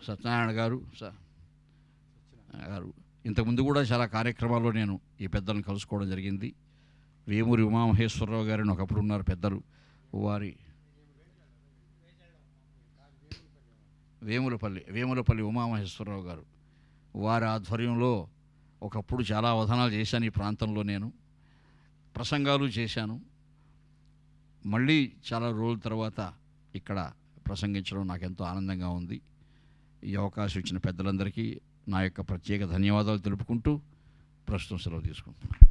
సత్యనారాయణ గారు ఇంతకుముందు కూడా చాలా కార్యక్రమాల్లో నేను ఈ పెద్దలను కలుసుకోవడం జరిగింది. వేమూరి ఉమామహేశ్వరరావు గారిని ఒకప్పుడు ఉన్నారు పెద్దలు, వారి వేములపల్లి ఉమామహేశ్వరరావు గారు, వారి ఆధ్వర్యంలో ఒకప్పుడు చాలా అవధానాలు చేశాను. ఈ ప్రాంతంలో నేను ప్రసంగాలు చేశాను. మళ్ళీ చాలా రోజుల తర్వాత ఇక్కడ ప్రసంగించడం నాకెంతో ఆనందంగా ఉంది. ఈ అవకాశం ఇచ్చిన పెద్దలందరికీ నా యొక్క ప్రత్యేక ధన్యవాదాలు తెలుపుకుంటూ ప్రస్తుతం సెలవు తీసుకుంటున్నాను.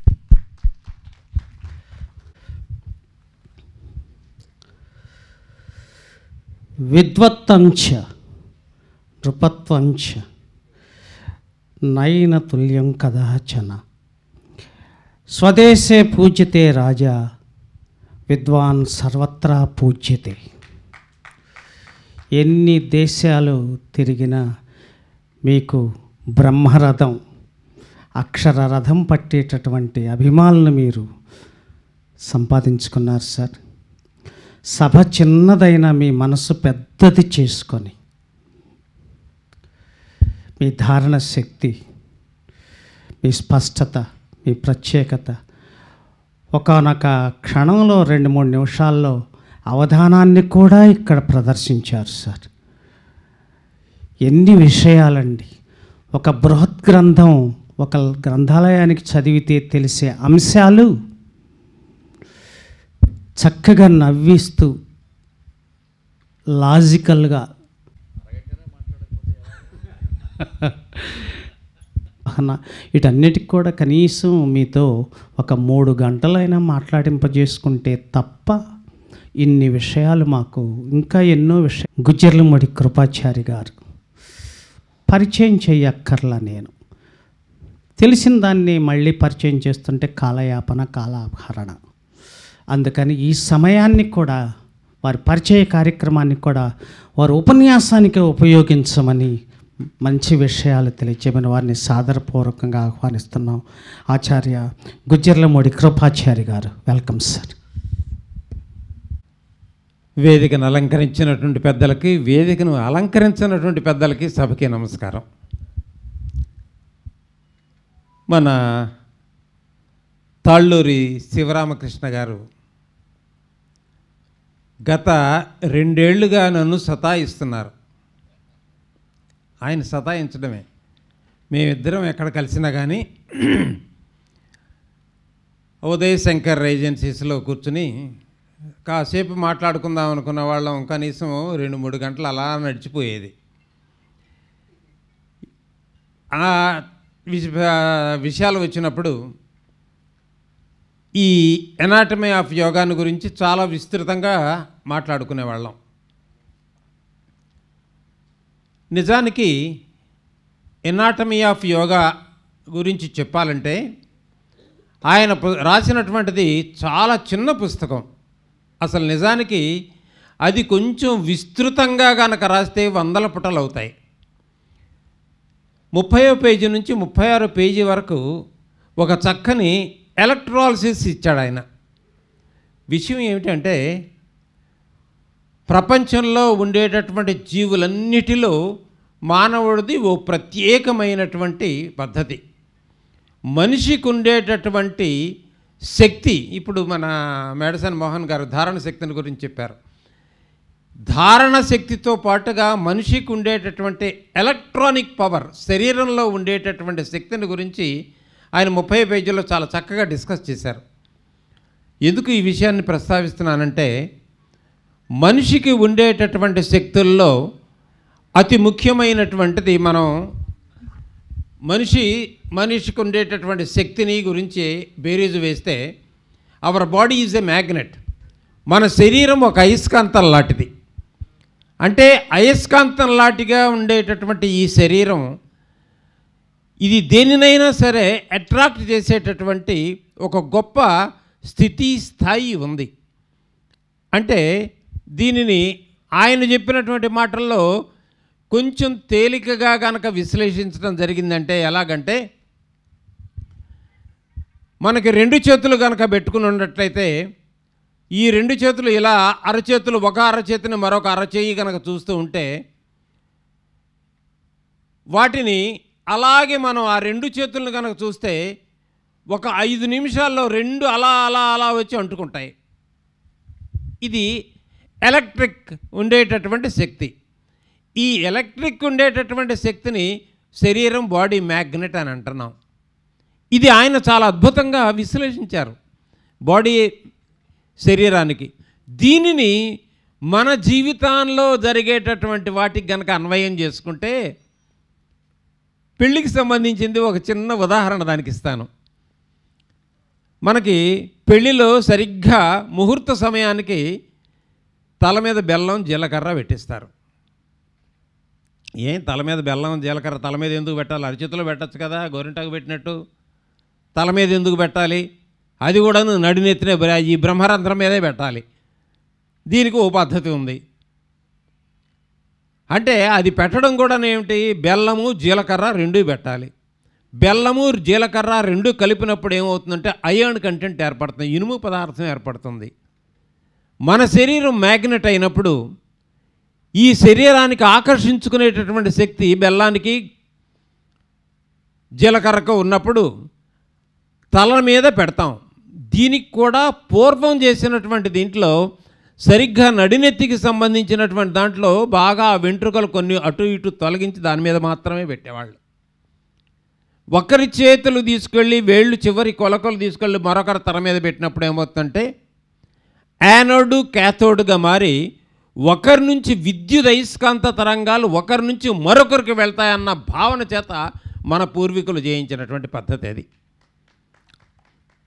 విద్వత్తంచ నృపత్వంచ నయనతుల్యం కదాచన స్వదేశే పూజ్యతే రాజా విద్వాన్ సర్వత్రా పూజ్యతే. ఎన్ని దేశాలు తిరిగినా మీకు బ్రహ్మరథం, అక్షర రథం పట్టేటటువంటి అభిమానులు మీరు సంపాదించుకున్నారు సార్. సభ చిన్నదైన మీ మనసు పెద్దది చేసుకొని మీ ధారణ శక్తి, మీ స్పష్టత, మీ ప్రత్యేకత, ఒకానొక క్షణంలో 2-3 నిమిషాల్లో అవధానాన్ని కూడా ఇక్కడ ప్రదర్శించారు సార్. ఎన్ని విషయాలండి! ఒక బృహత్ గ్రంథం ఒక గ్రంథాలయానికి చదివితే తెలిసే అంశాలు చక్కగా నవ్విస్తూ లాజికల్గా వీటన్నిటికి కూడా కనీసం మీతో ఒక 3 గంటలైనా మాట్లాడింపజేసుకుంటే తప్ప ఇన్ని విషయాలు మాకు ఇంకా ఎన్నో విషయాలు. గుజ్జర్లమూడి కృపాచారి గారు పరిచయం చేయక్కర్లా, నేను తెలిసిన దాన్ని మళ్ళీ పరిచయం చేస్తుంటే కాలయాపన, కాలాపహరణ. అందుకని ఈ సమయాన్ని కూడా వారి పరిచయ కార్యక్రమాన్ని కూడా వారి ఉపన్యాసానికి ఉపయోగించమని మంచి విషయాలు తెలియచేయమని వారిని సాదరపూర్వకంగా ఆహ్వానిస్తున్నాం. ఆచార్య గుజ్జర్లమూడి కృపాచారి గారు, వెల్కమ్ సార్. వేదికను అలంకరించినటువంటి పెద్దలకి, వేదికను అలంకరించినటువంటి పెద్దలకి, సభకి నమస్కారం. మన తాళ్ళూరి శివరామకృష్ణ గారు గత 2 ఏళ్లుగా నన్ను సతాయిస్తున్నారు. ఆయన సతాయించడమే. మేమిద్దరం ఎక్కడ కలిసినా కానీ ఉదయ్ శంకర్ ఏజెన్సీస్లో కూర్చుని కాసేపు మాట్లాడుకుందాం అనుకున్న వాళ్ళం కనీసం 2-3 గంటలు అలా నడిచిపోయేది. ఆ విషయాలు వచ్చినప్పుడు ఈ ఎనాటమీ ఆఫ్ యోగాను గురించి చాలా విస్తృతంగా మాట్లాడుకునేవాళ్ళం. నిజానికి ఎనాటమీ ఆఫ్ యోగా గురించి చెప్పాలంటే ఆయన రాసినటువంటిది చాలా చిన్న పుస్తకం. అసలు నిజానికి అది కొంచెం విస్తృతంగా కనుక రాస్తే 100 పుటలు అవుతాయి. 30వ పేజీ నుంచి 36వ పేజీ వరకు ఒక చక్కని ఎలక్ట్రాలసిస్ ఇచ్చాడు ఆయన. విషయం ఏమిటంటే ప్రపంచంలో ఉండేటటువంటి జీవులన్నిటిలో మానవుడిది ఓ ప్రత్యేకమైనటువంటి పద్ధతి. మనిషికి ఉండేటటువంటి శక్తి, ఇప్పుడు మన మెడసన్ మోహన్ గారు ధారణ శక్తిని గురించి చెప్పారు. ధారణ శక్తితో పాటుగా మనిషికి ఉండేటటువంటి ఎలక్ట్రానిక్ పవర్, శరీరంలో ఉండేటటువంటి శక్తిని గురించి ఆయన 30 పేజీల్లో చాలా చక్కగా డిస్కస్ చేశారు. ఎందుకు ఈ విషయాన్ని ప్రస్తావిస్తున్నానంటే మనిషికి ఉండేటటువంటి శక్తుల్లో అతి ముఖ్యమైనటువంటిది మనం మనిషికి ఉండేటటువంటి శక్తిని గురించి బేరీజు వేస్తే our body is a magnet. మన శరీరం ఒక అయస్కాంతం లాంటిది. అంటే అయస్కాంతం లాంటిగా ఉండేటటువంటి ఈ శరీరం ఇది దేనినైనా సరే అట్రాక్ట్ చేసేటటువంటి ఒక గొప్ప స్థాయి ఉంది. అంటే దీనిని ఆయన చెప్పినటువంటి మాటల్లో కొంచెం తేలికగా కనుక విశ్లేషించడం జరిగిందంటే ఎలాగంటే, మనకి 2 చేతులు కనుక పెట్టుకుని ఉన్నట్లయితే ఈ 2 చేతులు ఇలా అరచేతులు, ఒక అరచేతిని మరొక అరచేయి కనుక చూస్తూ ఉంటే వాటిని అలాగే మనం ఆ రెండు చేతులను కనుక చూస్తే ఒక 5 నిమిషాల్లో రెండు అలా అలా అలా వచ్చి అంటుకుంటాయి. ఇది ఎలక్ట్రిక్ ఉండేటటువంటి శక్తి. ఈ ఎలక్ట్రిక్ ఉండేటటువంటి శక్తిని శరీరం బాడీ మ్యాగ్నెట్ అని అంటున్నాం. ఇది ఆయన చాలా అద్భుతంగా విశ్లేషించారు బాడీ శరీరానికి. దీనిని మన జీవితంలో జరిగేటటువంటి వాటికి గనక అన్వయం చేసుకుంటే, పెళ్ళికి సంబంధించింది ఒక చిన్న ఉదాహరణ దానికి ఇస్తాను. మనకి పెళ్ళిలో సరిగ్గా ముహూర్త సమయానికి తల మీద బెల్లం జీలకర్ర పెట్టిస్తారు. ఏం తల మీద బెల్లం జీలకర్ర తల మీద ఎందుకు పెట్టాలి? అరిచేతిలో పెట్టచ్చు కదా, గోరింటాకు పెట్టినట్టు. తల మీద ఎందుకు పెట్టాలి? అది కూడా నడినెత్తిన ఈ బ్రహ్మరంధ్రం మీదే పెట్టాలి. దీనికి ఓ పద్ధతి ఉంది. అంటే అది పెట్టడం కూడా ఏమిటి, బెల్లము జీలకర్ర రెండూ పెట్టాలి. బెల్లము జీలకర్ర రెండూ కలిపినప్పుడు ఏమవుతుందంటే అయర్న్ కంటెంట్ ఏర్పడుతుంది, ఇనుము పదార్థం ఏర్పడుతుంది. మన శరీరం మ్యాగ్నెట్ అయినప్పుడు ఈ శరీరానికి ఆకర్షించుకునేటటువంటి శక్తి బెల్లానికి జీలకర్రకు ఉన్నప్పుడు తల మీద పెడతాం. దీనికి కూడా పూర్వం చేసినటువంటి దీంట్లో సరిగ్గా నడినెత్తికి సంబంధించినటువంటి దాంట్లో బాగా వెంట్రుకలు కొన్ని అటు ఇటు తొలగించి దాని మీద మాత్రమే పెట్టేవాళ్ళు. ఒకరి చేతులు తీసుకెళ్ళి వేళ్ళు చివరి కొలకలు తీసుకెళ్ళి మరొకరి తల మీద పెట్టినప్పుడు ఏమవుతుందంటే యానోడు క్యాథోడ్గా మారి ఒకరి నుంచి విద్యుత్ అయస్కాంత తరంగాలు ఒకరి నుంచి మరొకరికి వెళ్తాయన్న భావన చేత మన పూర్వీకులు చేయించినటువంటి పద్ధతి అది.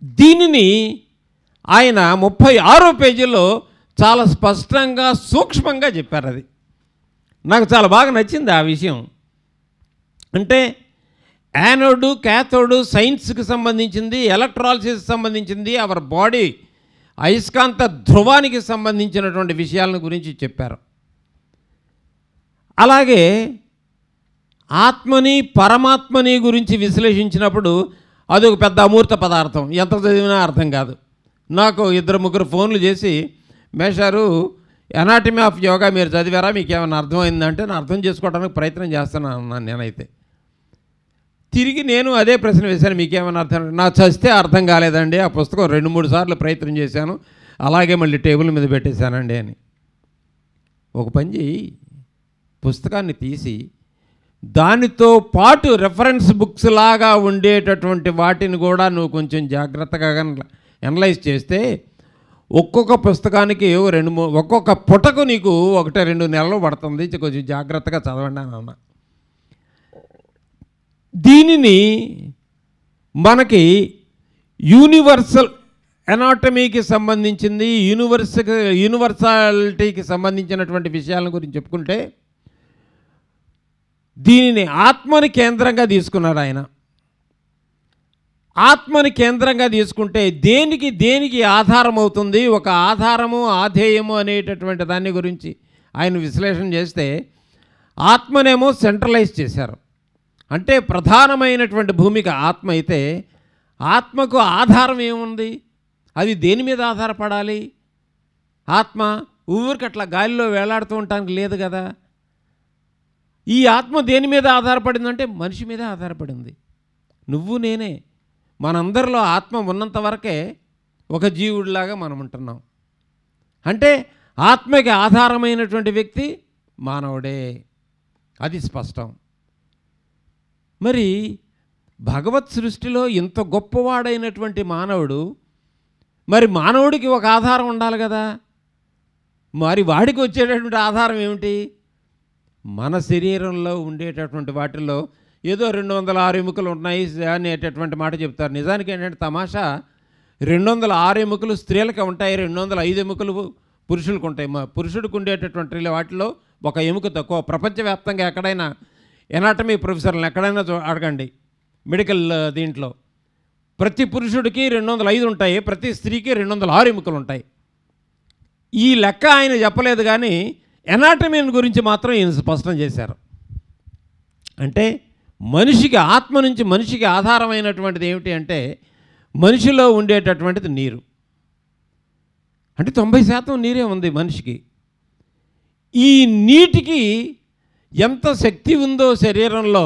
దీనిని ఆయన 36వ పేజీలో చాలా స్పష్టంగా సూక్ష్మంగా చెప్పారు. అది నాకు చాలా బాగా నచ్చింది ఆ విషయం. అంటే యానోడు క్యాథోడు సైన్స్కి సంబంధించింది, ఎలక్ట్రాలసిస్కి సంబంధించింది, అవర్ బాడీ అయస్కాంత ధ్రువానికి సంబంధించినటువంటి విషయాలను గురించి చెప్పారు. అలాగే ఆత్మని పరమాత్మని గురించి విశ్లేషించినప్పుడు అదొక పెద్ద అమూర్త పదార్థం, ఎంత చదివినా అర్థం కాదు. నాకు 2-3 ఫోన్లు చేసి, మేషారు ఎనాటమీ ఆఫ్ యోగా మీరు చదివారా, మీకు ఏమైనా అర్థమైందంటే నేను అర్థం చేసుకోవడానికి ప్రయత్నం చేస్తున్నాను అన్నాను. నేనైతే తిరిగి నేను అదే ప్రశ్న వేశాను, మీకేమైనా అర్థం? నా చస్తే అర్థం కాలేదండి, ఆ పుస్తకం 2-3 సార్లు ప్రయత్నం చేశాను, అలాగే మళ్ళీ టేబుల్ మీద పెట్టేశానండి అని. ఒక పని చేయి, పుస్తకాన్ని తీసి దానితో పాటు రెఫరెన్స్ బుక్స్ లాగా ఉండేటటువంటి వాటిని కూడా నువ్వు కొంచెం జాగ్రత్తగా అనలైజ్ చేస్తే ఒక్కొక్క పుస్తకానికి ఒక్కొక్క పుటకు నీకు 1-2 నెలలు పడుతుంది, కొంచెం జాగ్రత్తగా చదవండి అని అన్నా. దీనిని మనకి యూనివర్సల్ ఎనాటమీకి సంబంధించింది, యూనివర్సాలిటీకి సంబంధించినటువంటి విషయాల గురించి చెప్పుకుంటే దీనిని ఆత్మని కేంద్రంగా తీసుకున్నాడు ఆయన. ఆత్మని కేంద్రంగా తీసుకుంటే దేనికి ఆధారం అవుతుంది, ఒక ఆధారము ఆధేయము అనేటటువంటి దాని గురించి ఆయన విశ్లేషణ చేస్తే ఆత్మనేమో సెంట్రలైజ్ చేశారు. అంటే ప్రధానమైనటువంటి భూమిక ఆత్మ అయితే ఆత్మకు ఆధారం ఏముంది, అది దేని మీద ఆధారపడాలి? ఆత్మ ఊరికట్లా గాలిలో వేలాడుతూ ఉండటానికి లేదు కదా. ఈ ఆత్మ దేని మీద ఆధారపడిందంటే మనిషి మీద ఆధారపడింది. నువ్వు నేనే, మనందరిలో ఆత్మ ఉన్నంత వరకే ఒక జీవుడిలాగా మనం ఉంటున్నాం. అంటే ఆత్మకి ఆధారమైనటువంటి వ్యక్తి మానవుడే, అది స్పష్టం. మరి భగవత్ సృష్టిలో ఇంత గొప్పవాడైనటువంటి మానవుడు, మరి మానవుడికి ఒక ఆధారం ఉండాలి కదా. మరి వాడికి వచ్చేటటువంటి ఆధారం ఏమిటి? మన శరీరంలో ఉండేటటువంటి వాటిల్లో ఏదో 206 ఎముకలు ఉన్నాయి అనేటటువంటి మాట చెప్తారు. నిజానికి ఏంటంటే తమాషా, 206 ఎముకలు స్త్రీలకు ఉంటాయి, 205 ఎముకలు పురుషులకు ఉంటాయి. పురుషుడికి ఉండేటటువంటి వాటిలో ఒక ఎముక తక్కువ. ప్రపంచవ్యాప్తంగా ఎక్కడైనా ఎనాటమీ ప్రొఫెసర్లను ఎక్కడైనా అడగండి, మెడికల్ దీంట్లో ప్రతి పురుషుడికి 205 ఉంటాయి, ప్రతి స్త్రీకి 206 ఎముకలు ఉంటాయి. ఈ లెక్క ఆయన చెప్పలేదు, కానీ ఎనాటమీని గురించి మాత్రం ఈయన స్పష్టం చేశారు. అంటే మనిషికి, ఆత్మ నుంచి మనిషికి ఆధారమైనటువంటిది ఏమిటి అంటే మనిషిలో ఉండేటటువంటిది నీరు. అంటే 90% నీరే ఉంది మనిషికి. ఈ నీటికి ఎంత శక్తి ఉందో శరీరంలో,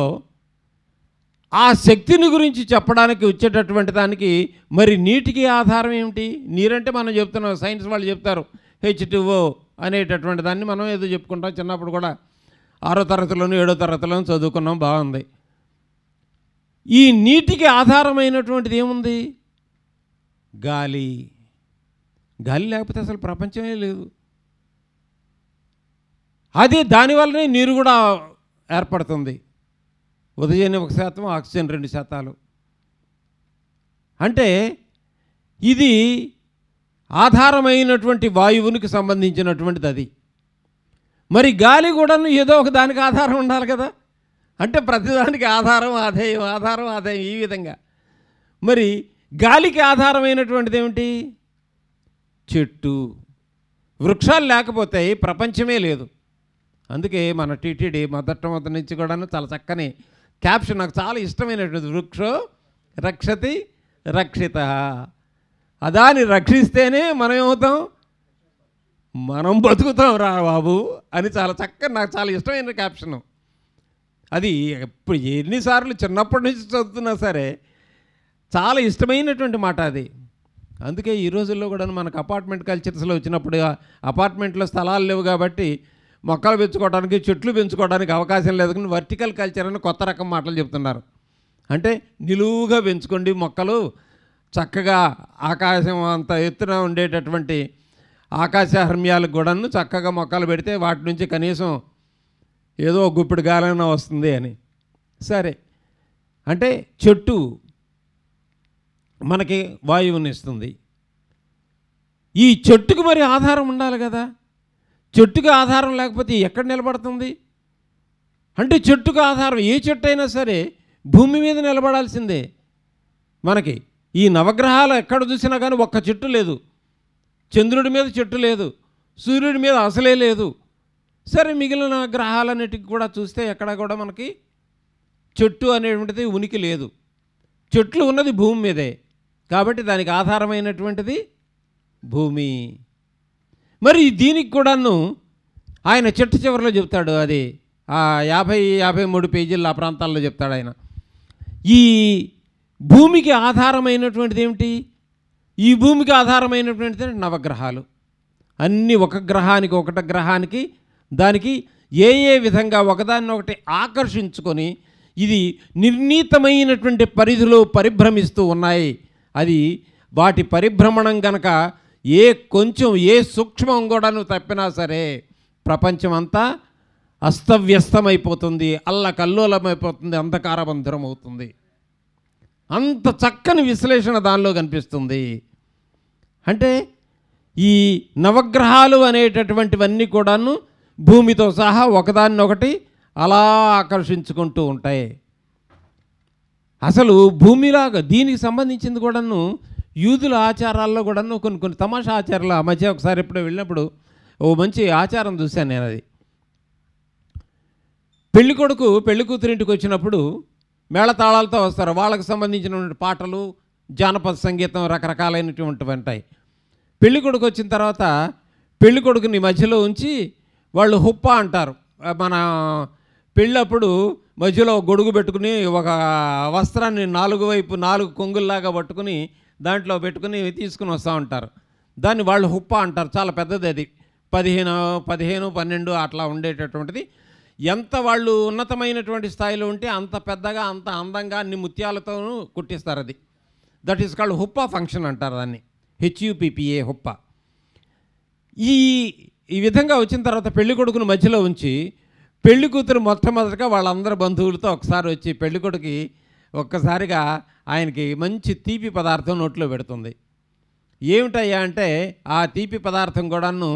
ఆ శక్తిని గురించి చెప్పడానికి వచ్చేటటువంటి దానికి మరి నీటికి ఆధారం ఏమిటి? నీరంటే మనం చెప్తున్నాం, సైన్స్ వాళ్ళు చెప్తారు H2O అనేటటువంటి దాన్ని మనం ఏదో చెప్పుకుంటాం. చిన్నప్పుడు కూడా 6వ తరగతిలోను 7వ తరగతిలోను చదువుకున్నాం, బాగుంది. ఈ నీటికి ఆధారమైనటువంటిది ఏముంది? గాలి. గాలి లేకపోతే అసలు ప్రపంచమే లేదు. అది దానివల్లనే నీరు కూడా ఏర్పడుతుంది. ఉదయాన్నే 1%, ఆక్సిజన్ 2%. అంటే ఇది ఆధారమైనటువంటి వాయువునికి సంబంధించినటువంటిది అది. మరి గాలి కూడాను ఏదో ఒక దానికి ఆధారం ఉండాలి కదా. అంటే ప్రతిదానికి ఆధారం ఆధేయం, ఆధారం ఆధేయం, ఈ విధంగా. మరి గాలికి ఆధారమైనటువంటిది ఏమిటి? చెట్టు. వృక్షాలు లేకపోతే ప్రపంచమే లేదు. అందుకే మన టీటీడీ మొదటి నుంచి కూడాను చాలా చక్కని క్యాప్షన్, నాకు చాలా ఇష్టమైనటువంటి, వృక్షో రక్షతి రక్షిత. అదాన్ని రక్షిస్తేనే మనం ఏమవుతాం, మనం బతుకుతాం రా బాబు అని చాలా చక్కని, నాకు చాలా ఇష్టమైన క్యాప్షను. అది ఎప్పుడు ఎన్నిసార్లు చిన్నప్పటి నుంచి చదువుతున్నా సరే చాలా ఇష్టమైనటువంటి మాట అది. అందుకే ఈ రోజుల్లో కూడా మనకు అపార్ట్మెంట్ కల్చర్స్లో వచ్చినప్పుడు, అపార్ట్మెంట్లో స్థలాలు లేవు కాబట్టి మొక్కలు పెంచుకోవడానికి, చెట్లు పెంచుకోవడానికి అవకాశం లేదు, కానీ వర్టికల్ కల్చర్ అని కొత్త రకం మాటలు చెప్తున్నారు. అంటే నిలువుగా పెంచుకోండి మొక్కలు, చక్కగా ఆకాశం అంత ఎత్తున ఉండేటటువంటి ఆకాశహర్మ్యాలకు కూడాను చక్కగా మొక్కలు పెడితే వాటి నుంచి కనీసం ఏదో గుప్పిడి గాలైనా వస్తుంది అని. సరే, అంటే చెట్టు మనకి వాయువుని ఇస్తుంది. ఈ చెట్టుకు మరి ఆధారం ఉండాలి కదా. చెట్టుకు ఆధారం లేకపోతే ఎక్కడ నిలబడుతుంది? అంటే చెట్టుకు ఆధారం, ఏ చెట్టు అయినా సరే భూమి మీద నిలబడాల్సిందే. మనకి ఈ నవగ్రహాలు ఎక్కడ చూసినా కానీ ఒక్క చెట్టు లేదు. చంద్రుడి మీద చెట్టు లేదు, సూర్యుడి మీద అసలే లేదు. సరే, మిగిలిన గ్రహాలన్నిటికి కూడా చూస్తే ఎక్కడ కూడా మనకి చెట్టు అనేటువంటిది ఉనికి లేదు. చెట్లు ఉన్నది భూమి మీదే, కాబట్టి దానికి ఆధారమైనటువంటిది భూమి. మరి దీనికి కూడాను ఆయన చెట్టు చివరిలో చెప్తాడు, అది 50-53 పేజీలు ఆ ప్రాంతాల్లో చెప్తాడు ఆయన. ఈ భూమికి ఆధారమైనటువంటిది ఏమిటి? ఈ భూమికి ఆధారమైనటువంటిది నవగ్రహాలు. అన్నీ ఒక గ్రహానికి దానికి ఏ విధంగా ఒకదాన్ని ఒకటి ఆకర్షించుకొని ఇది నిర్ణీతమైనటువంటి పరిధిలో పరిభ్రమిస్తూ ఉన్నాయి. అది వాటి పరిభ్రమణం గనక కొంచెం సూక్ష్మం కూడాను తప్పినా సరే ప్రపంచం అంతా అస్తవ్యస్తమైపోతుంది, అల్లకల్లోలమైపోతుంది, అంధకారబంధురం అవుతుంది. అంత చక్కని విశ్లేషణ దానిలో కనిపిస్తుంది. అంటే ఈ నవగ్రహాలు అనేటటువంటివన్నీ కూడాను భూమితో సహా ఒకదాన్నొకటి అలా ఆకర్షించుకుంటూ ఉంటాయి. అసలు భూమిలాగా దీనికి సంబంధించింది కూడాను యూదుల ఆచారాల్లో కూడాను కొన్ని తమాషా ఆచారాలు. ఆ మధ్య ఒకసారి ఎప్పుడో వెళ్ళినప్పుడు ఓ మంచి ఆచారం చూశాను నేను. అది పెళ్ళికొడుకు పెళ్లి కూతురింటికి వచ్చినప్పుడు మేళతాళాలతో వస్తారు. వాళ్ళకి సంబంధించినటువంటి పాటలు, జానపద సంగీతం రకరకాలైనటువంటివి ఉంటాయి. పెళ్ళికొడుకు వచ్చిన తర్వాత పెళ్ళికొడుకుని మధ్యలో ఉంచి వాళ్ళు హుప్ప అంటారు. మన పెళ్ళప్పుడు మధ్యలో గొడుగు పెట్టుకుని ఒక వస్త్రాన్ని 4 కొంగుల్లాగా పట్టుకుని దాంట్లో పెట్టుకుని తీసుకుని వస్తూ ఉంటారు. దాన్ని వాళ్ళు హుప్ప అంటారు. చాలా పెద్దది అది, 15-12 అట్లా ఉండేటటువంటిది. ఎంత వాళ్ళు ఉన్నతమైనటువంటి స్థాయిలో ఉంటే అంత పెద్దగా, అంత అందంగా, అన్ని ముత్యాలతోనూ కుట్టిస్తారు. అది దట్ ఈస్ కాల్డ్ హుప్పా ఫంక్షన్ అంటారు దాన్ని, HUPPA హుప్ప. ఈ విధంగా వచ్చిన తర్వాత పెళ్లి కొడుకును మధ్యలో ఉంచి పెళ్లి కూతురు మొట్టమొదటిగా వాళ్ళందరి బంధువులతో ఒకసారి వచ్చి పెళ్లి కొడుకి ఒక్కసారిగా ఆయనకి మంచి తీపి పదార్థం నోట్లో పెడుతుంది. ఏమిటయ్యా అంటే ఆ తీపి పదార్థం కూడాను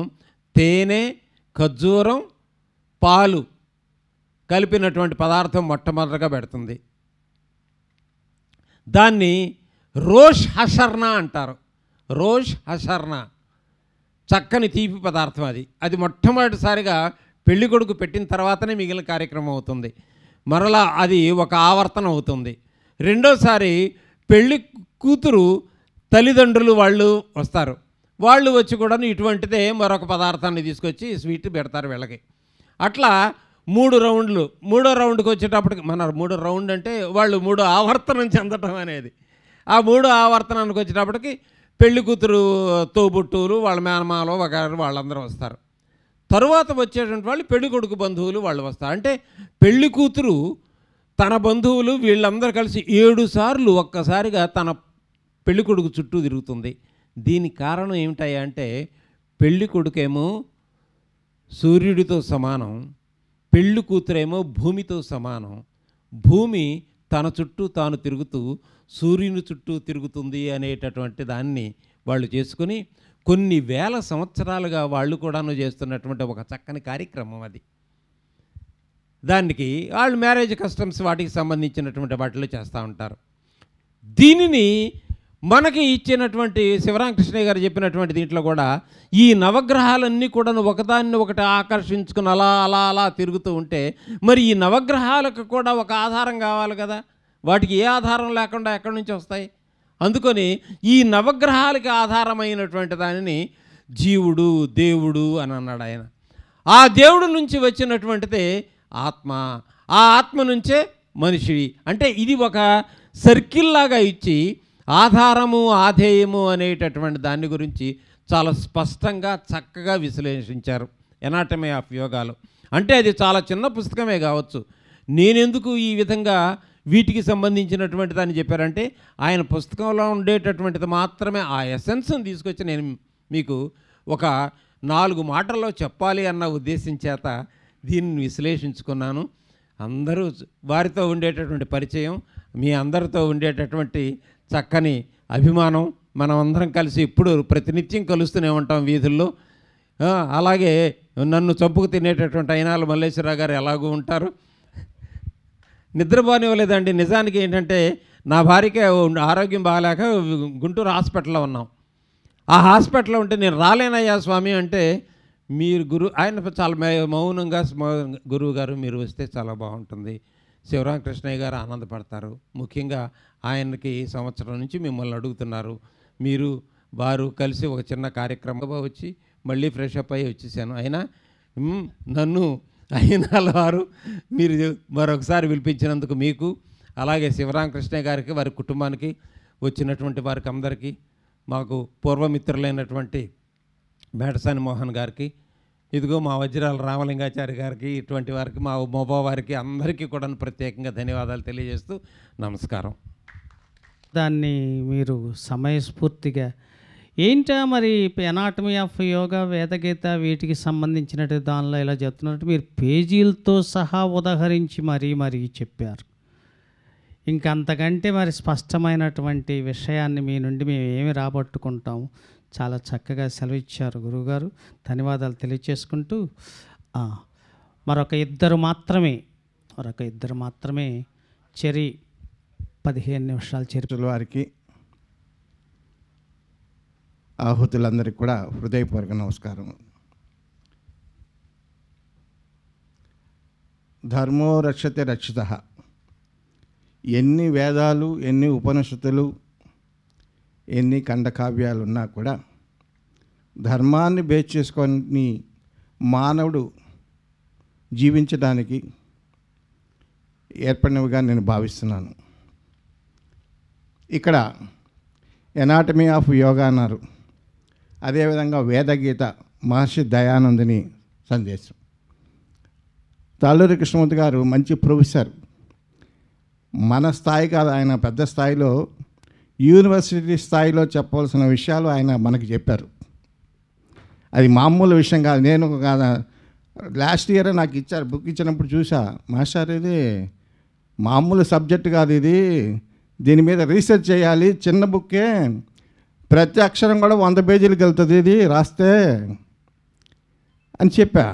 తేనె, ఖర్జూరం, పాలు కలిపినటువంటి పదార్థం మొట్టమొదటిగా పెడుతుంది. దాన్ని రోష్ హషర్నా అంటారు. రోష్ హషర్నా చక్కని తీపి పదార్థం. అది మొట్టమొదటిసారిగా పెళ్లి కొడుకు పెట్టిన తర్వాతనే మిగిలిన కార్యక్రమం అవుతుంది. మరలా అది ఒక ఆవర్తనం అవుతుంది. రెండోసారి పెళ్లి కూతురు తల్లిదండ్రులు వాళ్ళు వస్తారు. వాళ్ళు వచ్చి కూడా ఇటువంటిదే మరొక పదార్థాన్ని తీసుకొచ్చి స్వీట్ పెడతారు వీళ్ళకి. అట్లా 3 రౌండ్లు, మూడో రౌండ్కి వచ్చేటప్పటికి మన 3 రౌండ్ అంటే వాళ్ళు 3 ఆవర్తనం చెందటం అనేది. ఆ 3 ఆవర్తనానికి వచ్చేటప్పటికి పెళ్లి కూతురు తోబుట్టువులు, వాళ్ళ మేనమాలో వగైరా వాళ్ళందరూ వస్తారు. తరువాత వచ్చేటువంటి వాళ్ళు పెళ్లి కొడుకు బంధువులు వాళ్ళు వస్తారు. అంటే పెళ్లి కూతురు తన బంధువులు వీళ్ళందరూ కలిసి 7 సార్లు ఒక్కసారిగా తన పెళ్లి కొడుకు చుట్టూ తిరుగుతుంది. దీనికి కారణం ఏమిటయ్యా అంటే పెళ్లి కొడుకేమో సూర్యుడితో సమానం, పెళ్లి కూతురేమో భూమితో సమానం. భూమి తన చుట్టూ తాను తిరుగుతూ సూర్యుని చుట్టూ తిరుగుతుంది అనేటటువంటి దాన్ని వాళ్ళు చేసుకుని కొన్ని వేల సంవత్సరాలుగా వాళ్ళు కూడాను చేస్తున్నటువంటి ఒక చక్కని కార్యక్రమం అది. దానికి వాళ్ళు మ్యారేజ్ కస్టమ్స్ వాటికి సంబంధించినటువంటి వాటిలో చేస్తూ ఉంటారు. దీనిని మనకి ఇచ్చినటువంటి శివరామకృష్ణయ్య గారు చెప్పినటువంటి దీంట్లో కూడా ఈ నవగ్రహాలన్నీ కూడా ఒకదాన్ని ఒకటి ఆకర్షించుకుని అలా అలా అలా తిరుగుతూ ఉంటే మరి ఈ నవగ్రహాలకు కూడా ఒక ఆధారం కావాలి కదా. వాటికి ఏ ఆధారం లేకుండా ఎక్కడి నుంచి వస్తాయి? అందుకని ఈ నవగ్రహాలకి ఆధారమైనటువంటి దానిని జీవుడు, దేవుడు అని అన్నాడు ఆయన. ఆ దేవుడు నుంచి వచ్చినటువంటిదే ఆత్మ, ఆ ఆత్మ నుంచే మనిషి. అంటే ఇది ఒక సర్కిల్ లాగా ఇచ్చి ఆధారము ఆధేయము అనేటటువంటి దాని గురించి చాలా స్పష్టంగా చక్కగా విశ్లేషించారు ఎనాటమీ ఆఫ్ యోగాలో. అంటే అది చాలా చిన్న పుస్తకమే కావచ్చు. నేనెందుకు ఈ విధంగా వీటికి సంబంధించినటువంటి దాన్ని చెప్పారంటే ఆయన పుస్తకంలో ఉండేటటువంటిది మాత్రమే ఆ ఎసెన్స్ని తీసుకొచ్చి నేను మీకు ఒక 4 మాటల్లో చెప్పాలి అన్న ఉద్దేశం చేత దీన్ని విశ్లేషించుకున్నాను. అందరూ వారితో ఉండేటటువంటి పరిచయం, మీ అందరితో ఉండేటటువంటి చక్కని అభిమానం, మనం అందరం కలిసి ఇప్పుడు ప్రతినిత్యం కలుస్తూనే ఉంటాం వీధుల్లో. అలాగే నన్ను చంపుకు తినేటటువంటి అయినాల మల్లేశ్వరరావు గారు ఎలాగూ ఉంటారు. నిద్రపోనివ్వలేదండి. నిజానికి ఏంటంటే నా భార్యకే ఆరోగ్యం బాగాలేక గుంటూరు హాస్పిటల్లో ఉన్నాం. ఆ హాస్పిటల్లో ఉంటే నేను రాలేనయ్యా స్వామి అంటే మీరు ఆయన చాలా మౌనంగా గురువు గారు మీరు వస్తే చాలా బాగుంటుంది, శివరామకృష్ణయ్య గారు ఆనందపడతారు, ముఖ్యంగా ఆయనకి సంవత్సరం నుంచి మిమ్మల్ని అడుగుతున్నారు, మీరు వారు కలిసి ఒక చిన్న కార్యక్రమం వచ్చి మళ్ళీ ఫ్రెష్ అప్ అయ్యి వచ్చేసాను. అయినా నన్ను అయినాల వారు మీరు మరొకసారి పిలిపించినందుకు మీకు, అలాగే శివరామకృష్ణయ్య గారికి, వారి కుటుంబానికి, వచ్చినటువంటి వారికి అందరికీ, మాకు పూర్వమిత్రులైనటువంటి బేటసాని మోహన్ గారికి, ఇదిగో మా వజ్రాల రామలింగాచారి గారికి, ఇటువంటి వారికి, మా మోబా వారికి అందరికీ కూడా ప్రత్యేకంగా ధన్యవాదాలు తెలియజేస్తూ నమస్కారం. దాన్ని మీరు సమయస్ఫూర్తిగా ఏంటా మరి ఎనాటమీ ఆఫ్ యోగా, వేదగీత వీటికి సంబంధించినట్టు దానిలో ఇలా చెప్తున్నట్టు మీరు పేజీలతో సహా ఉదహరించి మరీ చెప్పారు. ఇంకంతకంటే మరి స్పష్టమైనటువంటి విషయాన్ని మీ నుండి మేము ఏమి రాబట్టుకుంటాము. చాలా చక్కగా సెలవిచ్చారు గురువుగారు, ధన్యవాదాలు తెలియచేసుకుంటూ మరొక ఇద్దరు మాత్రమే చెరి 15 నిమిషాలు చరిత్రల వారికి, ఆహుతులందరికీ కూడా హృదయపూర్వక నమస్కారం. ధర్మో రక్షతే రక్షితః. ఎన్ని వేదాలు, ఎన్ని ఉపనిషత్తులు, ఎన్ని ఖండకావ్యాలు ఉన్నా కూడా ధర్మాన్ని బేస్ చేసుకొని మానవుడు జీవించడానికి ఏర్పడినవిగా నేను భావిస్తున్నాను. ఇక్కడ ఎనాటమీ ఆఫ్ యోగా అన్నారు, అదేవిధంగా వేదగీత మహర్షి దయానందుని సందేశం. తాళ్ళూరి కృష్ణమూర్తి గారు మంచి ప్రొఫెసర్, మన స్థాయి కాదు, ఆయన పెద్ద స్థాయిలో యూనివర్సిటీ స్థాయిలో చెప్పవలసిన విషయాలు ఆయన మనకి చెప్పారు. అది మామూలు విషయం కాదు. నేను లాస్ట్ ఇయర్ నాకు ఇచ్చారు, బుక్ ఇచ్చినప్పుడు చూసా, మాస్టర్ ఇది మామూలు సబ్జెక్ట్ కాదు, ఇది దీని మీద రీసెర్చ్ చేయాలి, చిన్న బుక్కే, ప్రతి అక్షరం కూడా 100 పేజీలకు వెళ్తుంది ఇది రాస్తే అని చెప్పా.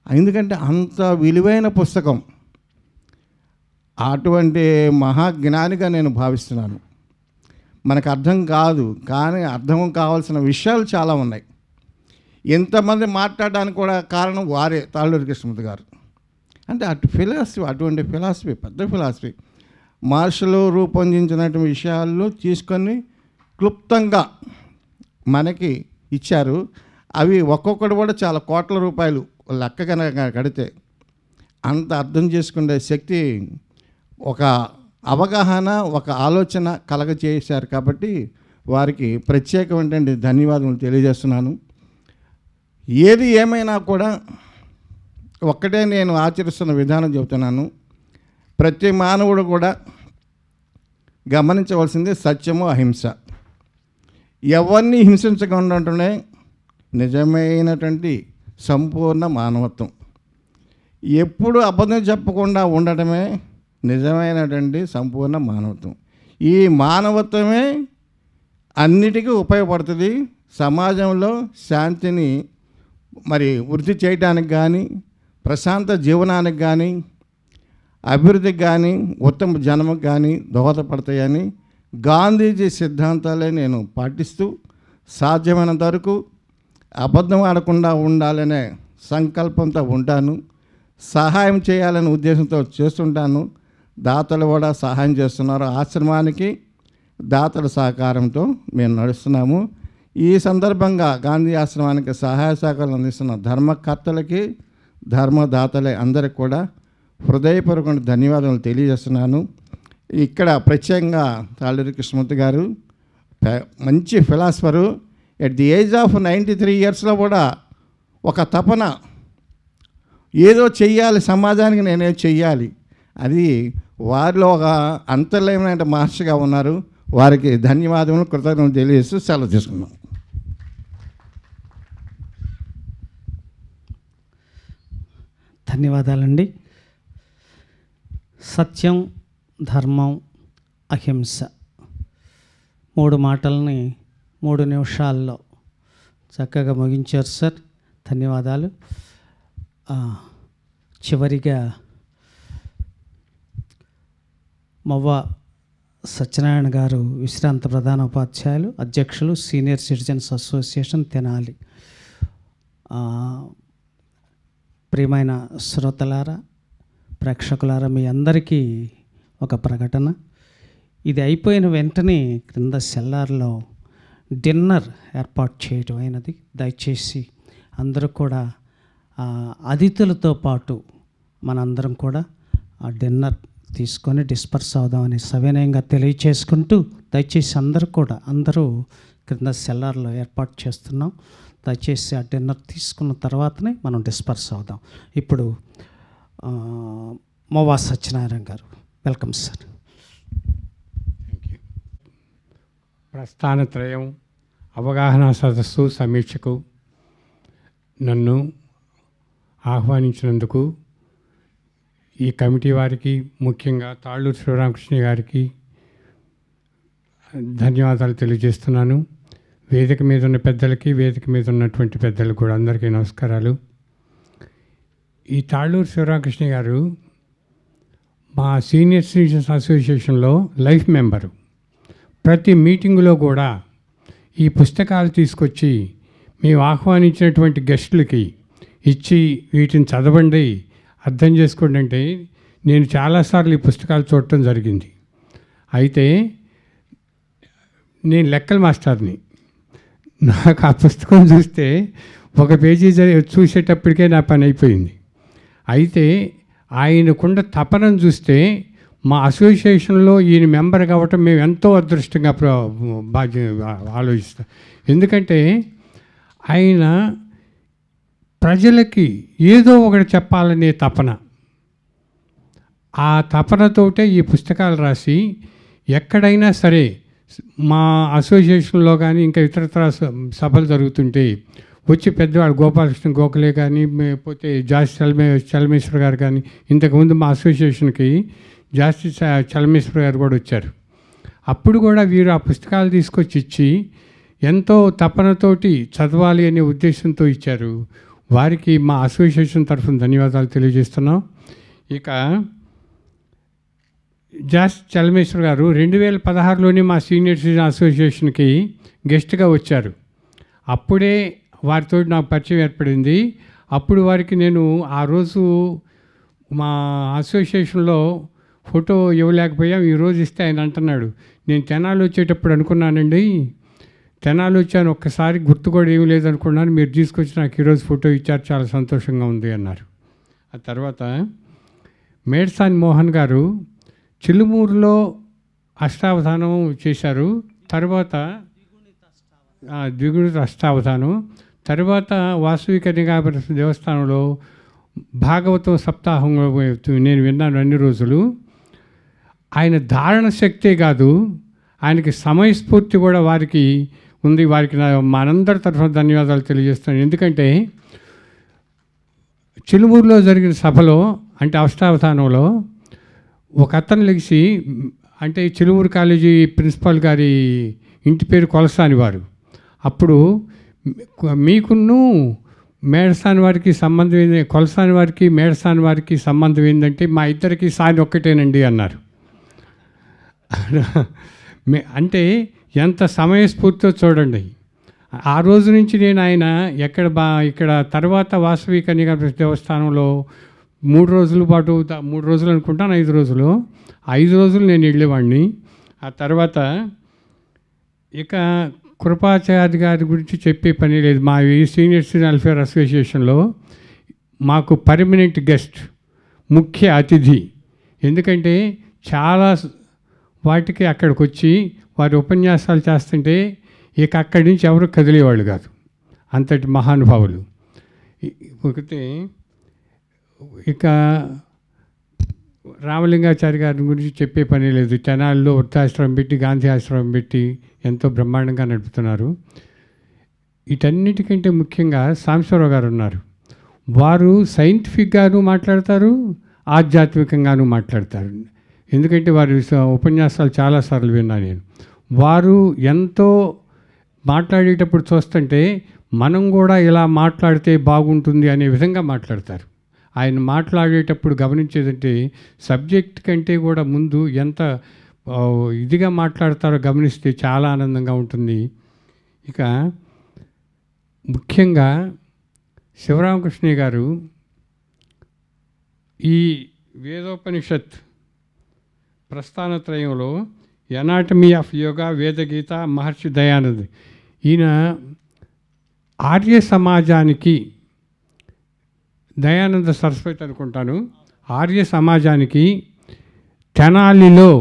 ఎందుకంటే అంత విలువైన పుస్తకం, అటువంటి మహాజ్ఞానిగా నేను భావిస్తున్నాను. మనకు అర్థం కాదు, కానీ అర్థం కావాల్సిన విషయాలు చాలా ఉన్నాయి. ఎంతమంది మాట్లాడడానికి కూడా కారణం వారే, తాళ్ళూరి కృష్ణమూర్తి గారు. అంటే అటువంటి ఫిలాసఫీ పెద్ద ఫిలాసఫీ మహర్షులు రూపొందించినటువంటి విషయాలను తీసుకొని క్లుప్తంగా మనకి ఇచ్చారు. అవి ఒక్కొక్కటి కూడా చాలా కోట్ల రూపాయలు లెక్క కనుక కడితే అంత అర్థం చేసుకునే శక్తి, ఒక అవగాహన, ఒక ఆలోచన కలగజేశారు. కాబట్టి వారికి ప్రత్యేకమైనటువంటి ధన్యవాదాలు తెలియజేస్తున్నాను. ఏది ఏమైనా కూడా ఒక్కటే నేను ఆచరిస్తున్న విధానం చెబుతున్నాను. ప్రతి మానవుడు కూడా గమనించవలసింది సత్యము, అహింస. ఎవరిని హింసించకుండా ఉంటేనే నిజమైనటువంటి సంపూర్ణ మానవత్వం. ఎప్పుడు అబద్ధం చెప్పకుండా ఉండటమే నిజమైనటువంటి సంపూర్ణ మానవత్వం. ఈ మానవత్వమే అన్నిటికీ ఉపయోగపడుతుంది. సమాజంలో శాంతిని మరి వృద్ధి చేయడానికి కానీ, ప్రశాంత జీవనానికి కానీ, అభివృద్ధికి కానీ, ఉత్తమ జన్మకు కానీ దోహదపడతాయని గాంధీజీ సిద్ధాంతాలే నేను పాటిస్తూ సాధ్యమైనంత వరకు అబద్ధం ఆడకుండా ఉండాలనే సంకల్పంతో ఉంటాను. సహాయం చేయాలనే ఉద్దేశంతో చేస్తుంటాను. దాతలు కూడా సహాయం చేస్తున్నారు. ఆశ్రమానికి దాతల సహకారంతో మేము నడుస్తున్నాము. ఈ సందర్భంగా గాంధీ ఆశ్రమానికి సహాయ సహకారాలు అందిస్తున్న ధర్మకర్తలకి, ధర్మదాతలే అందరికి కూడా హృదయపూర్వక ధన్యవాదాలు తెలియజేస్తున్నాను. ఇక్కడ ప్రత్యేకంగా తాళ్ళూరి కృష్ణమూర్తి గారు మంచి philosopher. At the age of 93 ఇయర్స్లో కూడా ఒక తపన, ఏదో చెయ్యాలి, సమాజానికి నేనే చెయ్యాలి, అది వారిలో ఒక అంతర్లీనమైన మహర్షిగా ఉన్నారు. వారికి ధన్యవాదములు, కృతజ్ఞతలు తెలియజేస్తూ సెలవు తీసుకున్నాం. ధన్యవాదాలండి. సత్యం, ధర్మం, అహింస 3 మాటల్ని 3 నిమిషాల్లో చక్కగా ముగించారు సార్. ధన్యవాదాలు. చివరిగా మవ్వ సత్యనారాయణ గారు, విశ్రాంత ప్రధాన ఉపాధ్యాయులు, అధ్యక్షులు, సీనియర్ సిటిజన్స్ అసోసియేషన్ తెనాలి. ప్రియమైన శ్రోతలారా, ప్రేక్షకులారా, మీ అందరికీ ఒక ప్రకటన. ఇది అయిపోయిన వెంటనే క్రింద సెల్లార్లో డిన్నర్ ఏర్పాటు చేయడం అయినది. దయచేసి అందరూ కూడా అతిథులతో పాటు మనందరం కూడా ఆ డిన్నర్ తీసుకొని డిస్పర్స్ అవుదామని సవినయంగా తెలియచేసుకుంటూ, దయచేసి అందరూ క్రింద సెల్లార్లో ఏర్పాటు చేస్తున్నాం. దయచేసి ఆ డిన్నర్ తీసుకున్న తర్వాతనే మనం డిస్పర్స్ అవుదాం. ఇప్పుడు మోవా సత్యనారాయణ గారు, వెల్కమ్ సార్. ప్రస్థానత్రయం అవగాహన సదస్సు సమీక్షకు నన్ను ఆహ్వానించినందుకు ఈ కమిటీ వారికి, ముఖ్యంగా తాళ్ళూరు శివరామకృష్ణ గారికి ధన్యవాదాలు తెలియజేస్తున్నాను. వేదిక మీద ఉన్న పెద్దలకి, వేదిక మీద ఉన్నటువంటి పెద్దలకు కూడా అందరికీ నమస్కారాలు. ఈ తాళ్ళూరు శివరామకృష్ణ గారు మా సీనియర్ సిటిజన్స్ అసోసియేషన్లో లైఫ్ మెంబరు. ప్రతి మీటింగులో కూడా ఈ పుస్తకాలు తీసుకొచ్చి మేము ఆహ్వానించినటువంటి గెస్టులకి ఇచ్చి వీటిని చదవండి, అర్థం చేసుకోండి అంటే నేను చాలాసార్లు ఈ పుస్తకాలు చూడటం జరిగింది. అయితే నేను లెక్కల మాస్టర్ని. నాకు ఆ పుస్తకం చూస్తే ఒక పేజీ చూసేటప్పటికే నా పని అయిపోయింది. అయితే ఆయనకున్న తపనను చూస్తే మా అసోసియేషన్లో ఈయన మెంబర్ కావటం మేము ఎంతో అదృష్టంగా ఆలోచిస్తాం. ఎందుకంటే ఆయన ప్రజలకి ఏదో ఒకటి చెప్పాలనే తపన, ఆ తపనతోటే ఈ పుస్తకాలు రాసి ఎక్కడైనా సరే మా అసోసియేషన్లో కానీ ఇంకా ఇతరత్ర సభలు జరుగుతుంటే వచ్చి పెద్దవాళ్ళు గోపాలకృష్ణ గోఖలే కానీ, పోతే జాస్తి చలమేశ్వర్ గారు కానీ, ఇంతకుముందు మా అసోసియేషన్కి జాస్తి చలమేశ్వర్ గారు కూడా వచ్చారు. అప్పుడు కూడా వీరు ఆ పుస్తకాలు తీసుకొచ్చి ఇచ్చి ఎంతో తపనతోటి చదవాలి అనే ఉద్దేశంతో ఇచ్చారు. వారికి మా అసోసియేషన్ తరఫున ధన్యవాదాలు తెలియజేస్తున్నాం. ఇక జాస్తి చలమేశ్వర్ గారు 2016లోనే మా సీనియర్ సిటిజన్ అసోసియేషన్కి గెస్ట్గా వచ్చారు. అప్పుడే వారితో నాకు పరిచయం ఏర్పడింది. అప్పుడు వారికి నేను ఆ రోజు మా అసోసియేషన్లో ఫోటో ఇవ్వలేకపోయాం, ఈరోజు ఇస్తే ఆయన అంటున్నాడు, నేను తెనాలి వచ్చేటప్పుడు అనుకున్నానండి, తెనాలి వచ్చాను, ఒక్కసారి గుర్తు కూడా ఏమీ లేదనుకున్నాను, మీరు తీసుకొచ్చి నాకు ఈరోజు ఫోటో ఇచ్చారు, చాలా సంతోషంగా ఉంది అన్నారు. ఆ తర్వాత మేడ్సాని మోహన్ గారు చిలుమూరులో అష్టావధానం చేశారు. తర్వాత ద్విగుణిత అష్టావధానం, తర్వాత వాసవి కన్యకాపుర దేవస్థానంలో భాగవతం సప్తాహంలో నేను విన్నాను అన్ని రోజులు. ఆయన ధారణ శక్తే కాదు, ఆయనకి సమయస్ఫూర్తి కూడా వారికి ఉంది. వారికి మనందరి తరఫున ధన్యవాదాలు తెలియజేస్తాను. ఎందుకంటే చిలుమూరులో జరిగిన సభలో అంటే అష్టావధానంలో ఒక అతను లెగిసి, అంటే చిలుమూరు కాలేజీ ప్రిన్సిపాల్ గారి ఇంటి పేరు కొలసాని వారు, అప్పుడు మీకును మేడసాని వారికి సంబంధం ఏంది, కొలసాని వారికి మేడసాని వారికి సంబంధం ఏంటంటే మా ఇద్దరికి సాని ఒక్కటేనండి అన్నారు. అంటే ఎంత సమయస్ఫూర్తితో చూడండి. ఆ రోజు నుంచి నేను ఆయన ఇక్కడ తర్వాత వాసవి కన్యకాపుర దేవస్థానంలో 3 రోజుల పాటు 3 రోజులు అనుకుంటాను, 5 రోజులు 5 రోజులు నేను వెళ్ళేవాడిని. ఆ తర్వాత ఇక కృపాచార్య గారి గురించి చెప్పే పని లేదు. మా సీనియర్ సిటిజన్ వెల్ఫేర్ అసోసియేషన్లో మాకు పర్మనెంట్ గెస్ట్, ముఖ్య అతిథి. ఎందుకంటే చాలా వాటికి అక్కడికి వచ్చి వారి ఉపన్యాసాలు చేస్తుంటే ఇక అక్కడి నుంచి ఎవరు కదిలేవాళ్ళు కాదు, అంతటి మహానుభావులు. ఒకటి ఇక రామలింగాచారి గారి గురించి చెప్పే పని లేదు. తెనాలిలో వృద్ధాశ్రమం పెట్టి, గాంధీ ఆశ్రమం పెట్టి ఎంతో బ్రహ్మాండంగా నడుపుతున్నారు. వీటన్నిటికంటే ముఖ్యంగా సాంబశివరావు గారు ఉన్నారు. వారు సైంటిఫిక్గాను మాట్లాడతారు, ఆధ్యాత్మికంగాను మాట్లాడతారు. ఎందుకంటే వారి ఉపన్యాసాలు చాలాసార్లు విన్నా నేను. వారు ఎంతో మాట్లాడేటప్పుడు చూస్తుంటే మనం కూడా ఇలా మాట్లాడితే బాగుంటుంది అనే విధంగా మాట్లాడతారు. ఆయన మాట్లాడేటప్పుడు గమనించేదంటే సబ్జెక్ట్ కంటే కూడా ముందు ఎంత ఇదిగా మాట్లాడతారో గమనిస్తే చాలా ఆనందంగా ఉంటుంది. ఇక ముఖ్యంగా శివరామకృష్ణయ్య గారు ఈ వేదోపనిషత్ ప్రస్థానత్రయంలో ఎనాటమీ ఆఫ్ యోగా, వేదగీత, మహర్షి దయానంద్, ఈయన ఆర్య సమాజానికి, దయానంద సరస్వతి అనుకుంటాను, ఆర్య సమాజానికి తెనాలిలో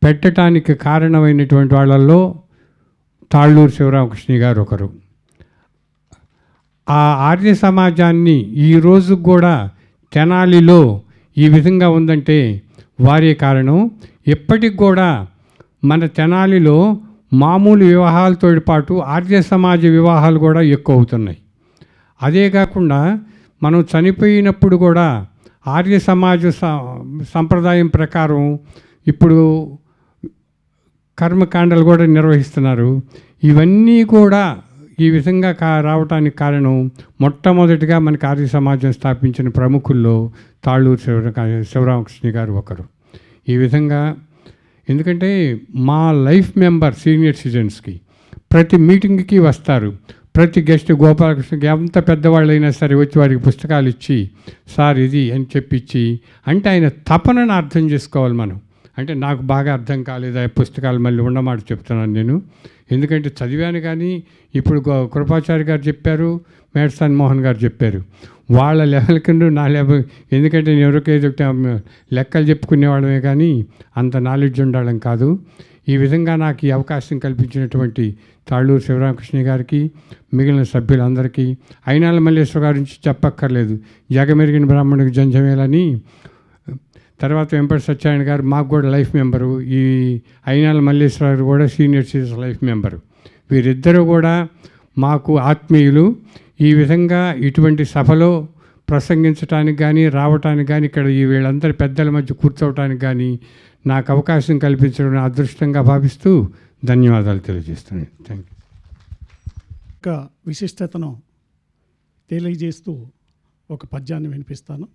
పెట్టడానికి కారణమైనటువంటి వాళ్ళల్లో తాళ్ళూరు శివరామకృష్ణ గారు ఒకరు. ఆ ఆర్య సమాజాన్ని ఈరోజు కూడా తెనాలిలో ఈ విధంగా ఉందంటే వారే కారణం. ఎప్పటికి కూడా మన తెనాలిలో మామూలు వివాహాలతో పాటు ఆర్య సమాజ వివాహాలు కూడా ఎక్కువ అవుతున్నాయి. అదే కాకుండా మనం చనిపోయినప్పుడు కూడా ఆర్య సమాజ సంప్రదాయం ప్రకారం ఇప్పుడు కర్మకాండలు కూడా నిర్వహిస్తున్నారు. ఇవన్నీ కూడా ఈ విధంగా రావడానికి కారణం మొట్టమొదటిగా మనకి ఆర్య సమాజం స్థాపించిన ప్రముఖుల్లో తాళ్ళూరు శివరామకృష్ణ గారు ఒకరు. ఈ విధంగా ఎందుకంటే మా లైఫ్ మెంబర్ సీనియర్ సిటిజన్స్కి ప్రతి మీటింగ్కి వస్తారు. ప్రతి గెస్ట్ గోపాలకృష్ణకి ఎంత పెద్దవాళ్ళైనా సరే వచ్చి వారికి పుస్తకాలు ఇచ్చి సార్ ఇది అని చెప్పించి, అంటే ఆయన తపనను అర్థం చేసుకోవాలి మనం. అంటే నాకు బాగా అర్థం కాలేదు ఆ పుస్తకాలు మళ్ళీ ఉండమాట చెప్తున్నాను నేను. ఎందుకంటే చదివాను కానీ ఇప్పుడు కృపాచారి గారు చెప్పారు, మేడ్సాని మోహన్ గారు చెప్పారు, వాళ్ళ లెవెల్ కింద నా లెవెల్. ఎందుకంటే నేను ఎవరికైతే లెక్కలు చెప్పుకునేవాళ్ళమే కానీ అంత నాలెడ్జ్ ఉండడం కాదు. ఈ విధంగా నాకు ఈ అవకాశం కల్పించినటువంటి తాళ్ళూరు శివరామకృష్ణ గారికి, మిగిలిన సభ్యులందరికీ, అయినాల మల్లేశ్వర గారి నుంచి చెప్పక్కర్లేదు, జగమెరిగిన బ్రాహ్మణుడికి జంజమేలని, తర్వాత వెంపటి సత్యనారాయణ గారు మాకు కూడా లైఫ్ మెంబరు, ఈ అయినాల మల్లేశ్వర గారు కూడా సీనియర్ సిటిజన్ లైఫ్ మెంబరు. వీరిద్దరూ కూడా మాకు ఆత్మీయులు. ఈ విధంగా ఇటువంటి సభలో ప్రసంగించడానికి కానీ రావటానికి కానీ ఇక్కడ ఈ వీళ్ళందరి పెద్దల మధ్య కూర్చోవటానికి కానీ నాకు అవకాశం కల్పించడం అదృష్టంగా భావిస్తూ ధన్యవాదాలు తెలియజేస్తున్నాను. Thank you. యొక్క విశిష్టతను తెలియజేస్తూ ఒక పద్యాన్ని వినిపిస్తాను.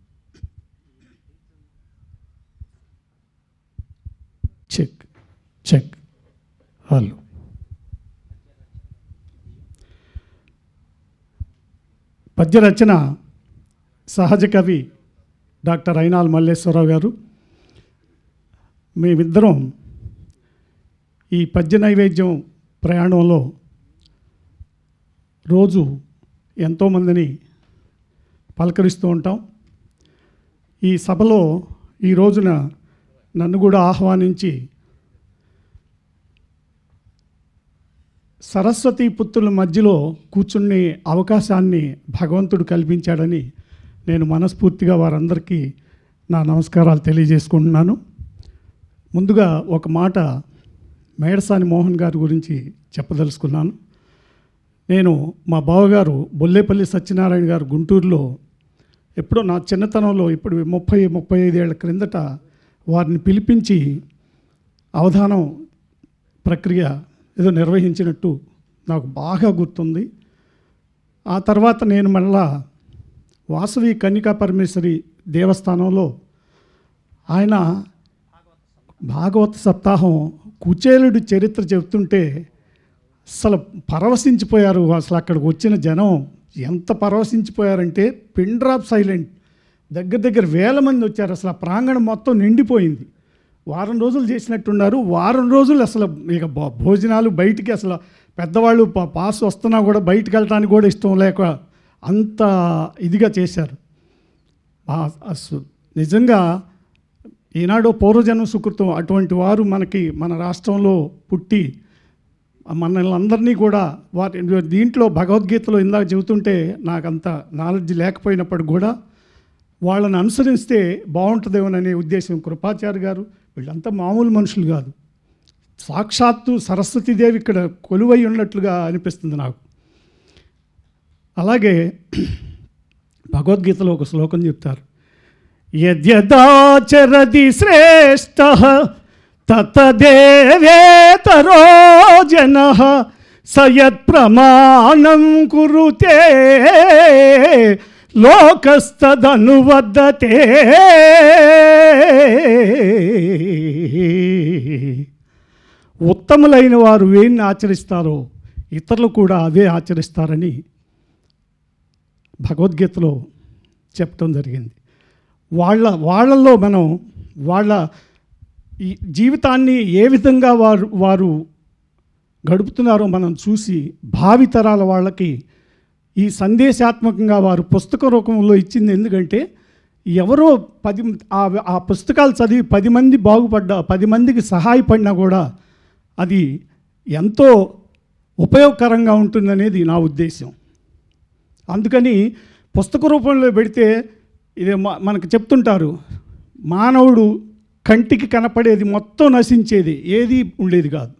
Check check hello. పద్య రచన సహజ కవి డాక్టర్ అయినాల్ మల్లేశ్వరరావు గారు. మేమిద్దరం ఈ పద్య నైవేద్యం ప్రయాణంలో రోజు ఎంతోమందిని పలకరిస్తూ ఉంటాం. ఈ సభలో ఈ రోజున నన్ను కూడా ఆహ్వానించి సరస్వతి పుత్రుల మధ్యలో కూర్చునే అవకాశాన్ని భగవంతుడు కల్పించాడని నేను మనస్ఫూర్తిగా వారందరికీ నా నమస్కారాలు తెలియజేసుకుంటున్నాను. ముందుగా ఒక మాట మేడసాని మోహన్ గారి గురించి చెప్పదలుచుకున్నాను. నేను మా బావగారు బొల్లేపల్లి సత్యనారాయణ గారు గుంటూరులో ఎప్పుడో నా చిన్నతనంలో ఇప్పుడు 30-35 ఏళ్ల క్రిందట వారిని పిలిపించి అవధానం ప్రక్రియ ఏదో నిర్వహించినట్టు నాకు బాగా గుర్తుంది. ఆ తర్వాత నేను మళ్ళా వాసవి కన్నికా పరమేశ్వరి దేవస్థానంలో ఆయన భాగవత సప్తాహం కుచేలుడి చరిత్ర చెప్తుంటే అసలు పరవశించిపోయారు. అసలు అక్కడికి వచ్చిన జనం ఎంత పరవశించిపోయారంటే పిన్ డ్రాప్ సైలెంట్, దగ్గర వేల మంది వచ్చారు. అసలు ఆ ప్రాంగణం మొత్తం నిండిపోయింది. వారం రోజులు చేసినట్టున్నారు. వారం రోజులు అసలు ఇక భోజనాలు బయటికి అసలు పెద్దవాళ్ళు పాస్ వస్తున్నా కూడా బయటికి వెళ్ళడానికి కూడా ఇష్టం లేక అంత ఇదిగా చేశారు. నిజంగా ఈనాడు పూర్వజన్మ సుకృతం అటువంటి వారు మనకి మన రాష్ట్రంలో పుట్టి మనల్ని అందరినీ కూడా వారి దీంట్లో భగవద్గీతలో ఇందాక చెబుతుంటే నాకు అంత నాలెడ్జ్ లేకపోయినప్పటికి కూడా వాళ్ళని అనుసరిస్తే బాగుంటుందేమోననే ఉద్దేశం. కృపాచార్య గారు వీళ్ళంతా మామూలు మనుషులు కాదు, సాక్షాత్తు సరస్వతీదేవి ఇక్కడ కొలువై ఉన్నట్లుగా అనిపిస్తుంది నాకు. అలాగే భగవద్గీతలో ఒక శ్లోకం చెప్తారు, యద్యదాచరది శ్రేష్ఠః తతదేవేతరో జనః సయత్ ప్రమాణం కురుతే లోకస్తదనువర్ధతే. ఉత్తములైన వారు ఏన్ని ఆచరిస్తారో ఇతరులు కూడా అదే ఆచరిస్తారని భగవద్గీతలో చెప్పడం జరిగింది. వాళ్ళల్లో మనం వాళ్ళ ఈ జీవితాన్ని ఏ విధంగా వారు గడుపుతున్నారో మనం చూసి భావితరాల వాళ్ళకి ఈ సందేశాత్మకంగా వారు పుస్తక రూపంలో ఇచ్చింది. ఎందుకంటే ఎవరో ఆ పుస్తకాలు చదివి 10 మంది బాగుపడ్డా 10 మందికి సహాయపడినా కూడా అది ఎంతో ఉపయోగకరంగా ఉంటుందనేది నా ఉద్దేశం. అందుకని పుస్తక రూపంలో పెడితే ఇదే మనకు చెప్తుంటారు, మానవుడు కంటికి కనపడేది మొత్తం నశించేది, ఏది ఉండేది కాదు.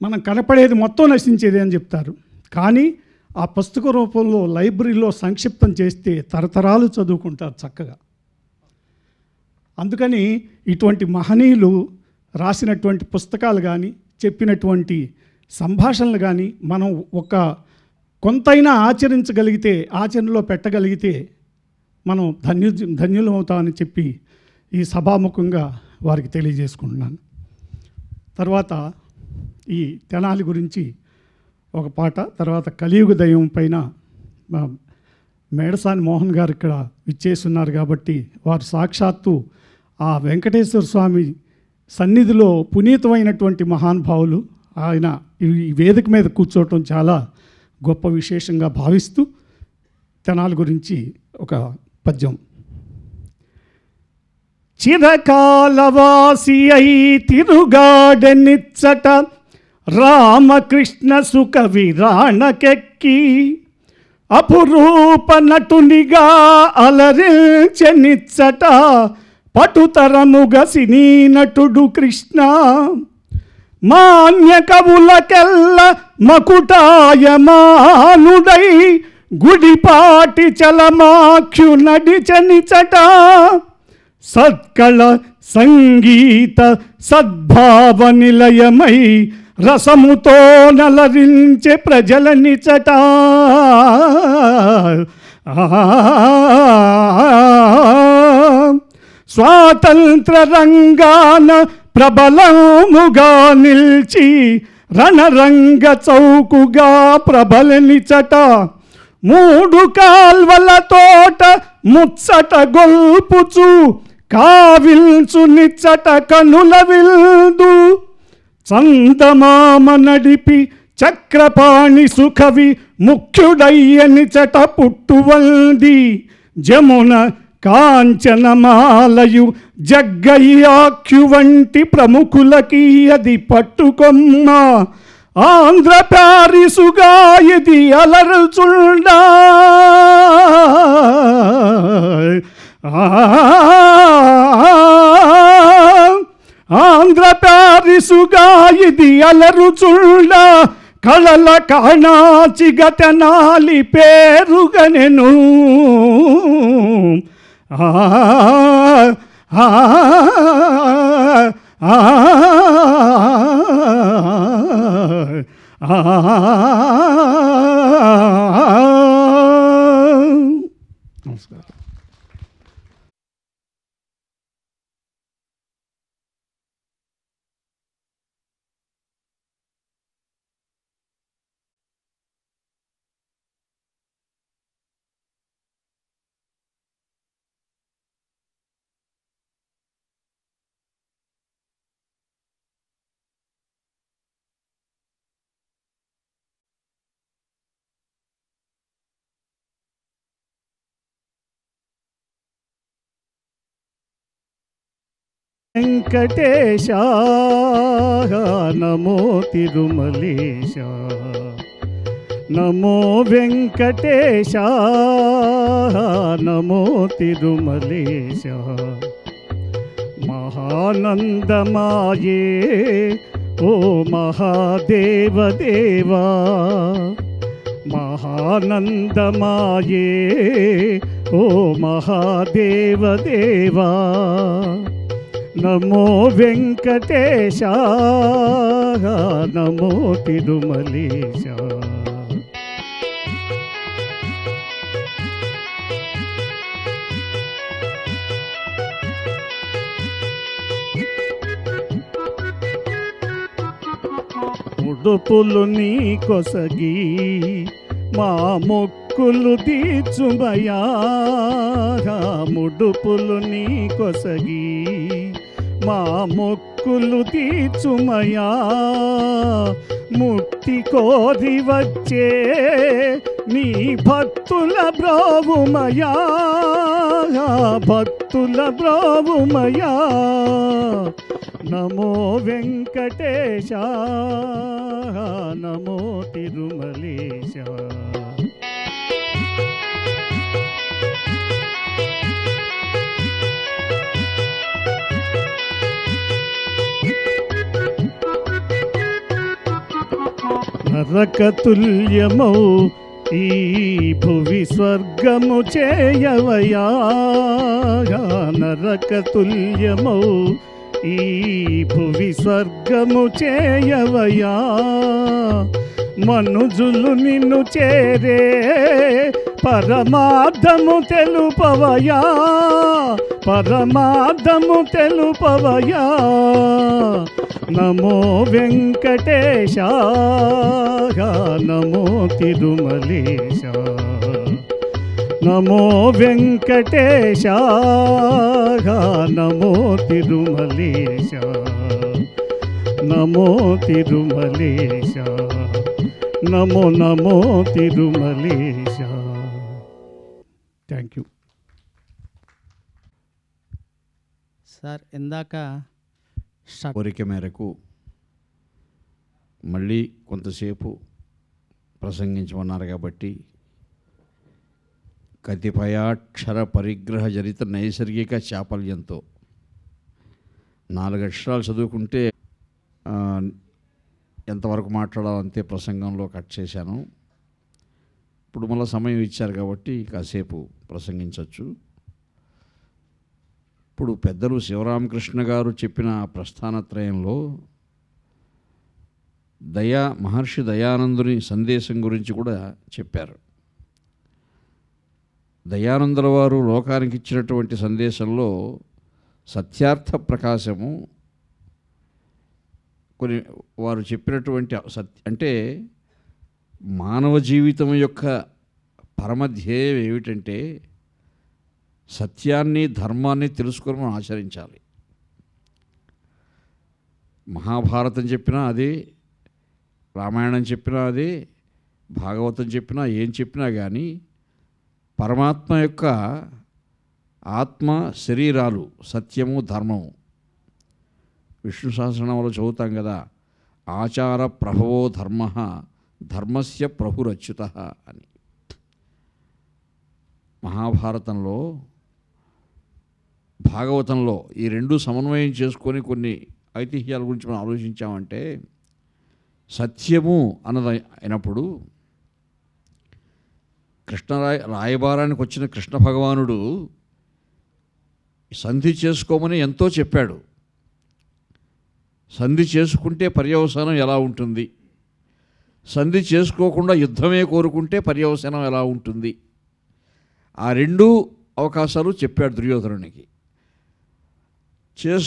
మనం కనపడేది మొత్తం నశించేది అని చెప్తారు. కానీ ఆ పుస్తక రూపంలో లైబ్రరీలో సంక్షిప్తం చేస్తే తరతరాలు చదువుకుంటారు చక్కగా. అందుకని ఇటువంటి మహనీయులు రాసినటువంటి పుస్తకాలు కానీ చెప్పినటువంటి సంభాషణలు కానీ మనం కొంతైనా ఆచరించగలిగితే, ఆచరణలో పెట్టగలిగితే మనం ధన్యులం అవుతామని చెప్పి ఈ సభాముఖంగా వారికి తెలియజేసుకుంటున్నాను. తర్వాత ఈ తెనాలి గురించి ఒక పాట, తర్వాత కలియుగ దైవం పైన మేడసాని మోహన్ గారు ఇక్కడ ఇచ్చేస్తున్నారు కాబట్టి వారు సాక్షాత్తు ఆ వెంకటేశ్వర స్వామి సన్నిధిలో పునీతమైనటువంటి మహానుభావులు. ఆయన ఈ వేదిక మీద కూర్చోవటం చాలా గొప్ప విశేషంగా భావిస్తూ తెనాలి గురించి ఒక పద్యం. చిరకాలవాసి అయి తిరుగాడనిచ్చట రామకృష్ణ సుఖ విరాణకెక్కి అపురూప నటునిగా అలరించనిచ్చట పటుతరముగ సినీ నటుడు కృష్ణ. మాన్య కవులకెల్ల మకుటాయమానుడై గుడిపాటి చలమాక్షు నడిచనిచట సత్కళ సంగీత సద్భావ నిలయమై రసముతో నలరించే ప్రజలనిచట. స్వాతంత్ర రంగాన ప్రబలముగా నిల్చి రణరంగ చౌకుగా ప్రబలనిచట. 3 కాల్వల తోట ముచ్చట గొల్పుచు కావిల్చు నిచ్చట కనుల విల్దు. చందమామ నడిపి చక్రపాణి సుఖవి ముఖ్యుడయ్యనిచట పుట్టువల్ది. జమున కాంచనమాలయు జగ్గయ్యాఖ్యు వంటి ప్రముఖులకి అది పట్టుకొమ్మ ఆంధ్ర ప్యారిసుగా ఇది అలరుచుండా ఆంధ్ర ప్యారిసుగా ఇది అలరుచుండా కళల కాణాచిగతనాలి పేరుగనెను నమస్కారం. వెంకటేశ నమో తిరుమలేశ నమో వెంకటేశ నమో తిరుమలేశ మహానందమాయే ఓ మహాదేవదేవా మహానందమాయే ఓ మహాదేవదేవా నమో వెంకటేశ నమో తిరుమలేశ ముడుపులు నీ కొసగి మా మొక్కులు తీర్చుమయా ముడుపులు నీ కొసగి మా మొక్కులు తీర్చుమయా ముక్తి కోరి వచ్చే నీ భక్తుల బ్రోవుమయా భక్తుల బ్రోవుమయా నమో వెంకటేశ నమో తిరుమలేశ నరకతుల్యమౌ ఈ భువి స్వర్గము చేయవయా నరకతుల్యమౌ ఈ భువి స్వర్గము చేయవయా మనుజులు నిన్ను చేరే పరమార్థము తెలుపవయా పరమార్థము తెలుపవయా నమో వెంకటేశ నమో తిరుమలేశ నమో వెంకటేశ నమో తిరుమలేశ నమో తిరుమలేశ నమో నమో తిరుమలేశ. Thank you sir. ఇందాక కోరిక మేరకు మళ్ళీ కొంతసేపు ప్రసంగించమన్నారు కాబట్టి కతిపయాక్షర పరిగ్రహ జనిత నైసర్గిక చాపల్యంతో 4 అక్షరాలు చదువుకుంటే ఎంతవరకు మాట్లాడాలంతే ప్రసంగంలో కట్ చేశాను. ఇప్పుడు మళ్ళీ సమయం ఇచ్చారు కాబట్టి కాసేపు ప్రసంగించవచ్చు. ఇప్పుడు పెద్దలు శివరామకృష్ణ గారు చెప్పిన ప్రస్థానత్రయంలో మహర్షి దయానందుని సందేశం గురించి కూడా చెప్పారు. దయానందుల వారు లోకానికి ఇచ్చినటువంటి సందేశంలో సత్యార్థ ప్రకాశము కొన్ని వారు చెప్పినటువంటి అంటే మానవ జీవితం యొక్క పరమధ్యేయం ఏమిటంటే సత్యాన్ని ధర్మాన్ని తెలుసుకొని మనం ఆచరించాలి. మహాభారతం చెప్పినా అదే, రామాయణం చెప్పినా అదే, భాగవతం చెప్పినా ఏం చెప్పినా కానీ పరమాత్మ యొక్క ఆత్మ శరీరాలు సత్యము ధర్మము. విష్ణు సహస్రనామంలో చదువుతాం కదా, ఆచార ప్రభవో ధర్మ ధర్మస్య ప్రభురచ్యుత అని. మహాభారతంలో భాగవతంలో ఈ రెండు సమన్వయం చేసుకొని కొన్ని ఐతిహ్యాల గురించి మనం ఆలోచించామంటే, సత్యము అన్నది అయినప్పుడు రాయబారానికి వచ్చిన కృష్ణ భగవానుడు సంధి చేసుకోమని ఎంతో చెప్పాడు. సంధి చేసుకుంటే పర్యవసానం ఎలా ఉంటుంది, సంధి చేసుకోకుండా యుద్ధమే కోరుకుంటే పర్యవసానం ఎలా ఉంటుంది, ఆ రెండు అవకాశాలు చెప్పాడు దుర్యోధనునికి.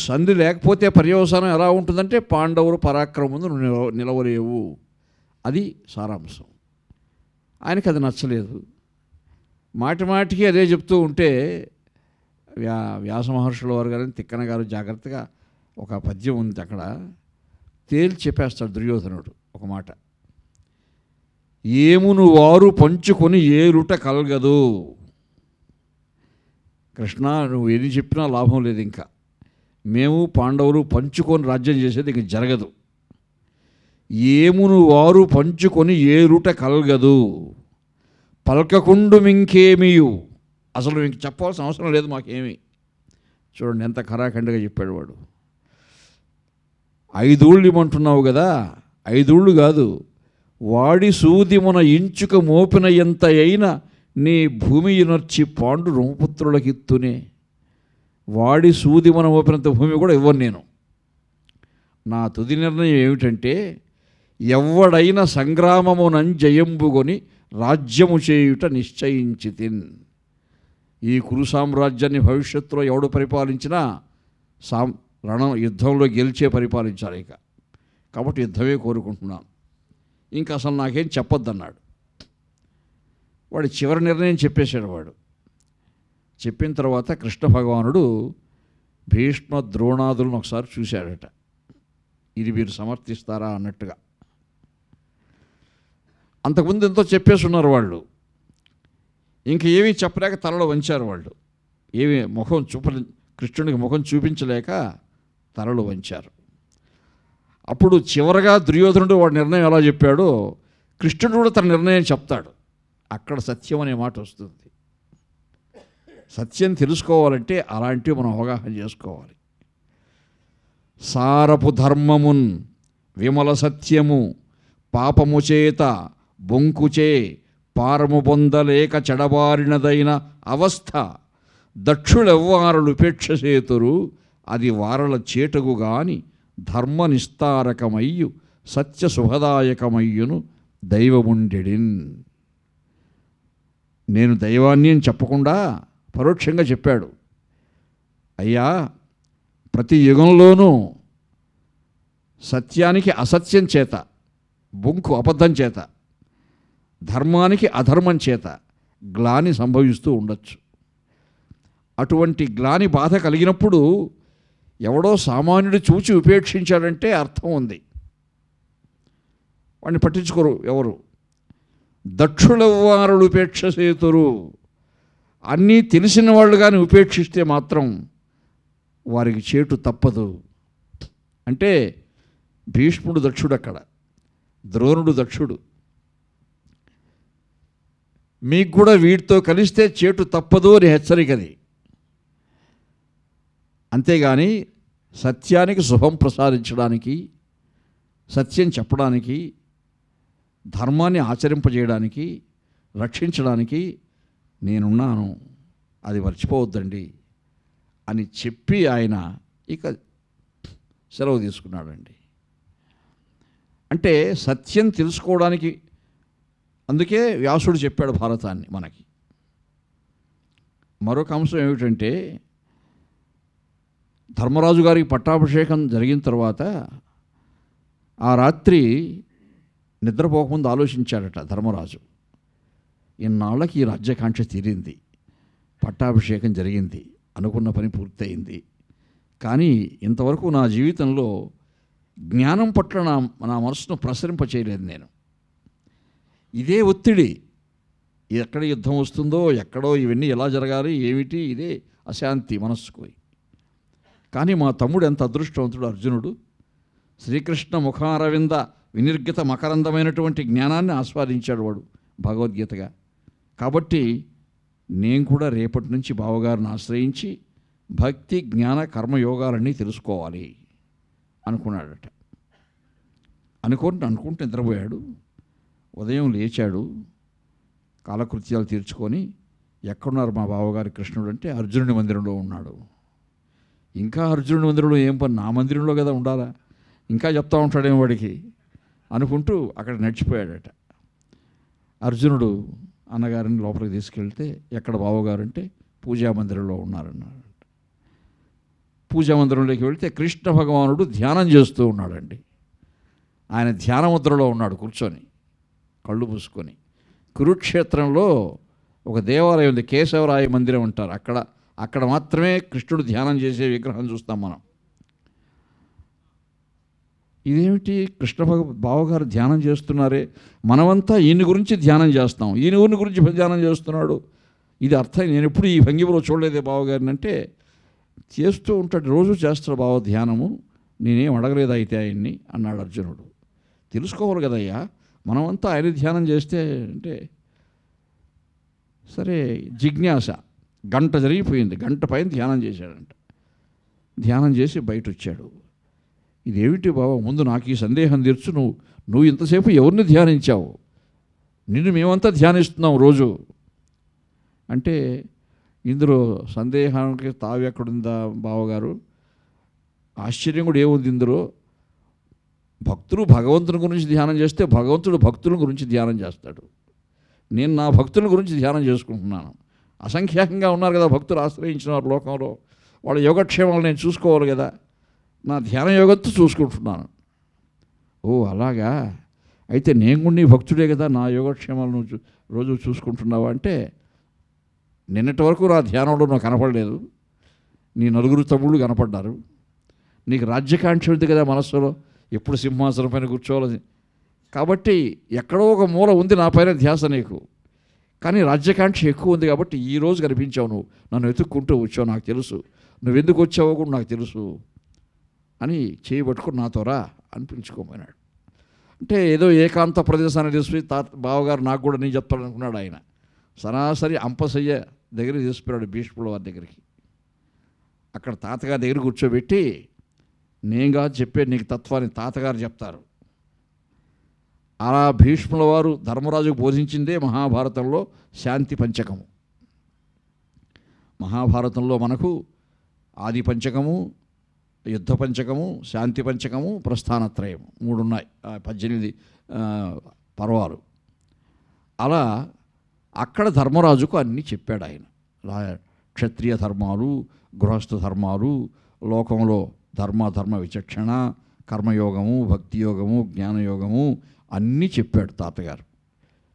సంధి లేకపోతే పర్యవసానం ఎలా ఉంటుందంటే పాండవులు పరాక్రమం నిలవలేవు. అది సారాంశం. ఆయనకి అది నచ్చలేదు. మాటి మాటికి అదే చెప్తూ ఉంటే వ్యాస మహర్షుల వారు గారు, తిక్కన గారు జాగ్రత్తగా ఒక పద్యం ఉంది అక్కడ, తేల్చి చెప్పేస్తాడు దుర్యోధనుడు ఒక మాట. ఏమును వారు పంచుకొని ఏరుట కలగదు. కృష్ణ, నువ్వు ఎన్ని చెప్పినా లాభం లేదు. ఇంకా మేము పాండవులు పంచుకొని రాజ్యం చేసేది ఇంక జరగదు. ఏమును వారు పంచుకొని ఏరుట కలగదు, పలకకుండు మింకేమియు. అసలు ఇంక చెప్పాల్సిన అవసరం లేదు మాకేమి. చూడండి ఎంత ఖరాఖండిగా చెప్పాడు వాడు. 5 ఊళ్ళు ఇమ్మంటున్నావు కదా, 5 ఊళ్ళు కాదు, వాడి సూదిమున ఇంచుక మోపిన ఎంత అయినా నీ భూమి నర్చి పాండు రూపుత్రులకిత్తునే. వాడి సూదిమున మోపినంత భూమి కూడా ఇవ్వను నేను. నా తుది నిర్ణయం ఏమిటంటే, ఎవ్వడైన సంగ్రామమునంజయంబుకొని రాజ్యము చేయుట నిశ్చయించితిన్. ఈ కురు సామ్రాజ్యాన్ని భవిష్యత్తులో ఎవడు పరిపాలించినా యుద్ధంలో గెలిచే పరిపాలించాలి ఇక. కాబట్టి యుద్ధమే కోరుకుంటున్నాను, ఇంకా అసలు నాకేం చెప్పొద్దన్నాడు. వాడి చివరి నిర్ణయం చెప్పేశాడు వాడు. చెప్పిన తర్వాత కృష్ణ భగవానుడు భీష్మ ద్రోణాదులను ఒకసారి చూశాడట. ఇది మీరు సమర్థిస్తారా అన్నట్టుగా. అంతకుముందు ఎంతో చెప్పేసి ఉన్నారు వాళ్ళు. ఇంక ఏమీ చెప్పలేక తలలో వంచారు వాళ్ళు. ఏమి ముఖం కృష్ణుడికి ముఖం చూపించలేక తలలో వంచారు. అప్పుడు చివరగా దుర్యోధనుడు వాడి నిర్ణయం ఎలా చెప్పాడో కృష్ణుడు కూడా తన నిర్ణయం చెప్తాడు. అక్కడ సత్యం అనే మాట వస్తుంది. సత్యం తెలుసుకోవాలంటే అలాంటివి మనం అవగాహన చేసుకోవాలి. సారపు ధర్మమున్ విమల సత్యము పాపము చేత బొంకుచే పారము పొందలేక చెడబారినదైన అవస్థ దక్షులెవ్వారలు ఉపేక్షసేతురు. అది వారల చేటగు గాని ధర్మ నిస్తారకమయ్యు సత్య శుభదాయకమయ్యును దైవముండెడిన్. నేను దైవాన్ని అని చెప్పకుండా పరోక్షంగా చెప్పాడు. అయ్యా, ప్రతి యుగంలోనూ సత్యానికి అసత్యం చేత, బొంకు అబద్ధం చేత, ధర్మానికి అధర్మం చేత గ్లాని సంభవిస్తూ ఉండొచ్చు. అటువంటి గ్లాని బాధ కలిగినప్పుడు ఎవడో సామాన్యుడు చూచి ఉపేక్షించాడంటే అర్థం ఉంది. వాడిని పట్టించుకోరు ఎవరు. దక్షులెవ్వారులు ఉపేక్షసేతురు. అన్నీ తెలిసిన వాళ్ళు కానీ ఉపేక్షిస్తే మాత్రం వారికి చేటు తప్పదు. అంటే భీష్ముడు దక్షుడు, అక్కడ ద్రోణుడు దక్షుడు. మీకు కూడా వీటితో కలిస్తే చేటు తప్పదు అని హెచ్చరికది. అంతేగాని సత్యానికి శుభం ప్రసాదించడానికి, సత్యం చెప్పడానికి, ధర్మాన్ని ఆచరింపజేయడానికి, రక్షించడానికి నేనున్నాను, అది మర్చిపోవద్దండి అని చెప్పి ఆయన ఇక సెలవు తీసుకున్నాడండి. అంటే సత్యం తెలుసుకోవడానికి అందుకే వ్యాసుడు చెప్పాడు భారతాన్ని మనకి. మరొక అంశం ఏమిటంటే, ధర్మరాజు గారికి పట్టాభిషేకం జరిగిన తర్వాత ఆ రాత్రి నిద్రపోకముందు ఆలోచించాడట ధర్మరాజు. ఇన్నాళ్ళకి ఈ రాజ్యకాంక్ష తీరింది, పట్టాభిషేకం జరిగింది, అనుకున్న పని పూర్తయింది. కానీ ఇంతవరకు నా జీవితంలో జ్ఞానం పట్ల నా మనసును ప్రసరింపచేయలేదు నేను. ఇదే ఒత్తిడి, ఎక్కడ యుద్ధం వస్తుందో, ఎక్కడో ఇవన్నీ ఎలా జరగాలి, ఏమిటి, ఇదే అశాంతి మనస్సుకు. కానీ మా తమ్ముడు ఎంత అదృష్టవంతుడు అర్జునుడు, శ్రీకృష్ణ ముఖారవింద వినిర్గిత మకరందమైనటువంటి జ్ఞానాన్ని ఆస్వాదించాడు వాడు భగవద్గీతగా. కాబట్టి నేను కూడా రేపటి నుంచి బావగారిని ఆశ్రయించి భక్తి జ్ఞాన కర్మయోగాలన్నీ తెలుసుకోవాలి అనుకున్నాడట. అనుకుంటే నిద్రపోయాడు. ఉదయం లేచాడు, కాలకృత్యాలు తీర్చుకొని, ఎక్కడున్నారు మా బావగారి కృష్ణుడు అంటే అర్జునుడి మందిరంలో ఉన్నాడు. ఇంకా అర్జునుడి మందిరంలో ఏం పని, నా మందిరంలో కదా ఉండాలా, ఇంకా చెప్తా ఉంటాడేమో వాడికి అనుకుంటూ అక్కడ నడిచిపోయాడట. అర్జునుడు అన్నగారిని లోపలికి తీసుకెళ్తే ఎక్కడ బావగారు అంటే పూజా మందిరంలో ఉన్నారన్నారు. పూజా మందిరంలోకి వెళితే కృష్ణ భగవానుడు ధ్యానం చేస్తూ ఉన్నాడండి. ఆయన ధ్యానముద్రలో ఉన్నాడు కూర్చొని కళ్ళు మూసుకొని. కురుక్షేత్రంలో ఒక దేవాలయం ఉంది, కేశవరాయ మందిరం అంటారు. అక్కడ మాత్రమే కృష్ణుడు ధ్యానం చేసే విగ్రహం చూస్తాం మనం. ఇదేమిటి, కృష్ణ బావగారు ధ్యానం చేస్తున్నారే, మనమంతా ఈయన గురించి ధ్యానం చేస్తాం, ఈయన ఊరిని గురించి ధ్యానం చేస్తున్నాడు, ఇది అర్థం నేను ఎప్పుడు ఈ భంగిమలో చూడలేదే బావగారిని అంటే, చేస్తూ ఉంటాడు, రోజు చేస్తాడు బావ ధ్యానము, నేనేం అడగలేదు అయితే ఆయన్ని అన్నాడు అర్జునుడు. తెలుసుకోవాలి కదయ్యా, మనమంతా ఆయన ధ్యానం చేస్తే అంటే. సరే జిజ్ఞాస, గంట జరిగిపోయింది, గంట పైన ధ్యానం చేశాడంట. ధ్యానం చేసి బయట వచ్చాడు. ఇదేమిటి బావ, ముందు నాకు ఈ సందేహం తీర్చు, నువ్వు ఇంతసేపు ఎవరిని ధ్యానించావు, నిన్ను మేమంతా ధ్యానిస్తున్నాం రోజు అంటే. ఇందులో సందేహానికి తావి ఎక్కడుందా బావగారు, ఆశ్చర్యం కూడా ఏముంది ఇందులో. భక్తులు భగవంతుని గురించి ధ్యానం చేస్తే భగవంతుడు భక్తుల గురించి ధ్యానం చేస్తాడు. నేను నా భక్తుల గురించి ధ్యానం చేసుకుంటున్నాను. అసంఖ్యాకంగా ఉన్నారు కదా భక్తులు ఆశ్రయించిన వారు లోకంలో, వాళ్ళ యోగక్షేమాలు నేను చూసుకోవాలి కదా, నా ధ్యాన యోగంతో చూసుకుంటున్నాను. ఓ అలాగా, అయితే నేను కూడా నీ భక్తుడే కదా, నా యోగక్షేమాలను రోజు చూసుకుంటున్నావా అంటే, నిన్నటి వరకు నా ధ్యానంలో నాకు కనపడలేదు, నీ నలుగురు తమ్ముళ్ళు కనపడ్డారు, నీకు రాజ్యకాంక్ష ఉంది కదా మనస్సులో, ఎప్పుడు సింహాసనం పైన కూర్చోవాలి, కాబట్టి ఎక్కడో ఒక మూల ఉంది నా పైన ధ్యాస నీకు, కానీ రాజ్యకాంక్ష ఎక్కువ ఉంది కాబట్టి ఈరోజు కనిపించావు, నువ్వు నన్ను వెతుక్కుంటూ వచ్చావు, నాకు తెలుసు, నువ్వెందుకు వచ్చావో కూడా నాకు తెలుసు అని చేయబట్టుకుని నాతో రా అని పిలుచుకోపోయినాడు. అంటే ఏదో ఏకాంత ప్రదేశాన్ని తీసుకుని బావగారు నాకు కూడా నేను చెప్తాడు అనుకున్నాడు ఆయన. సరాసరి అంపసయ్య దగ్గరికి తీసుకున్నాడు, భీష్ముల వారి దగ్గరికి. అక్కడ తాతగారి దగ్గర కూర్చోబెట్టి, నేను కాదు చెప్పే నీకు తత్వాన్ని తాతగారు చెప్తారు. అలా భీష్ముల వారు ధర్మరాజుకు బోధించిందే మహాభారతంలో శాంతి పంచకము. మహాభారతంలో మనకు ఆది పంచకము, యుద్ధ పంచకము, శాంతి పంచకము, ప్రస్థానత్రయము 3 ఉన్నాయి, 18 పర్వాలు. అలా అక్కడ ధర్మరాజుకు అన్నీ చెప్పాడు ఆయన. క్షత్రియ ధర్మాలు, గృహస్థ ధర్మాలు, లోకంలో ధర్మ విచక్షణ, కర్మయోగము, భక్తి యోగము, జ్ఞానయోగము అన్నీ చెప్పాడు తాతగారు.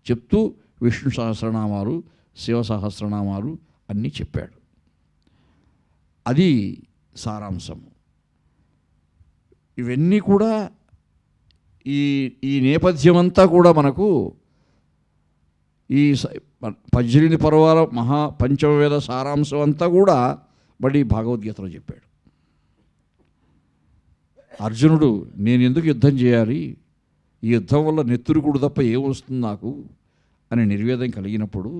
చెప్తూ విష్ణు సహస్రనామాలు, శివ సహస్రనామాలు అన్నీ చెప్పాడు. అది సారాంశము. ఇవన్నీ కూడా ఈ నేపథ్యమంతా కూడా మనకు ఈ 18 పర్వాల పంచమవేద సారాంశం అంతా కూడా బడి భగవద్గీతలో చెప్పాడు. అర్జునుడు నేను ఎందుకు యుద్ధం చేయాలి, ఈ యుద్ధం వల్ల నెత్తురుకుడు తప్ప ఏమొస్తుంది నాకు అని నిర్వేదం కలిగినప్పుడు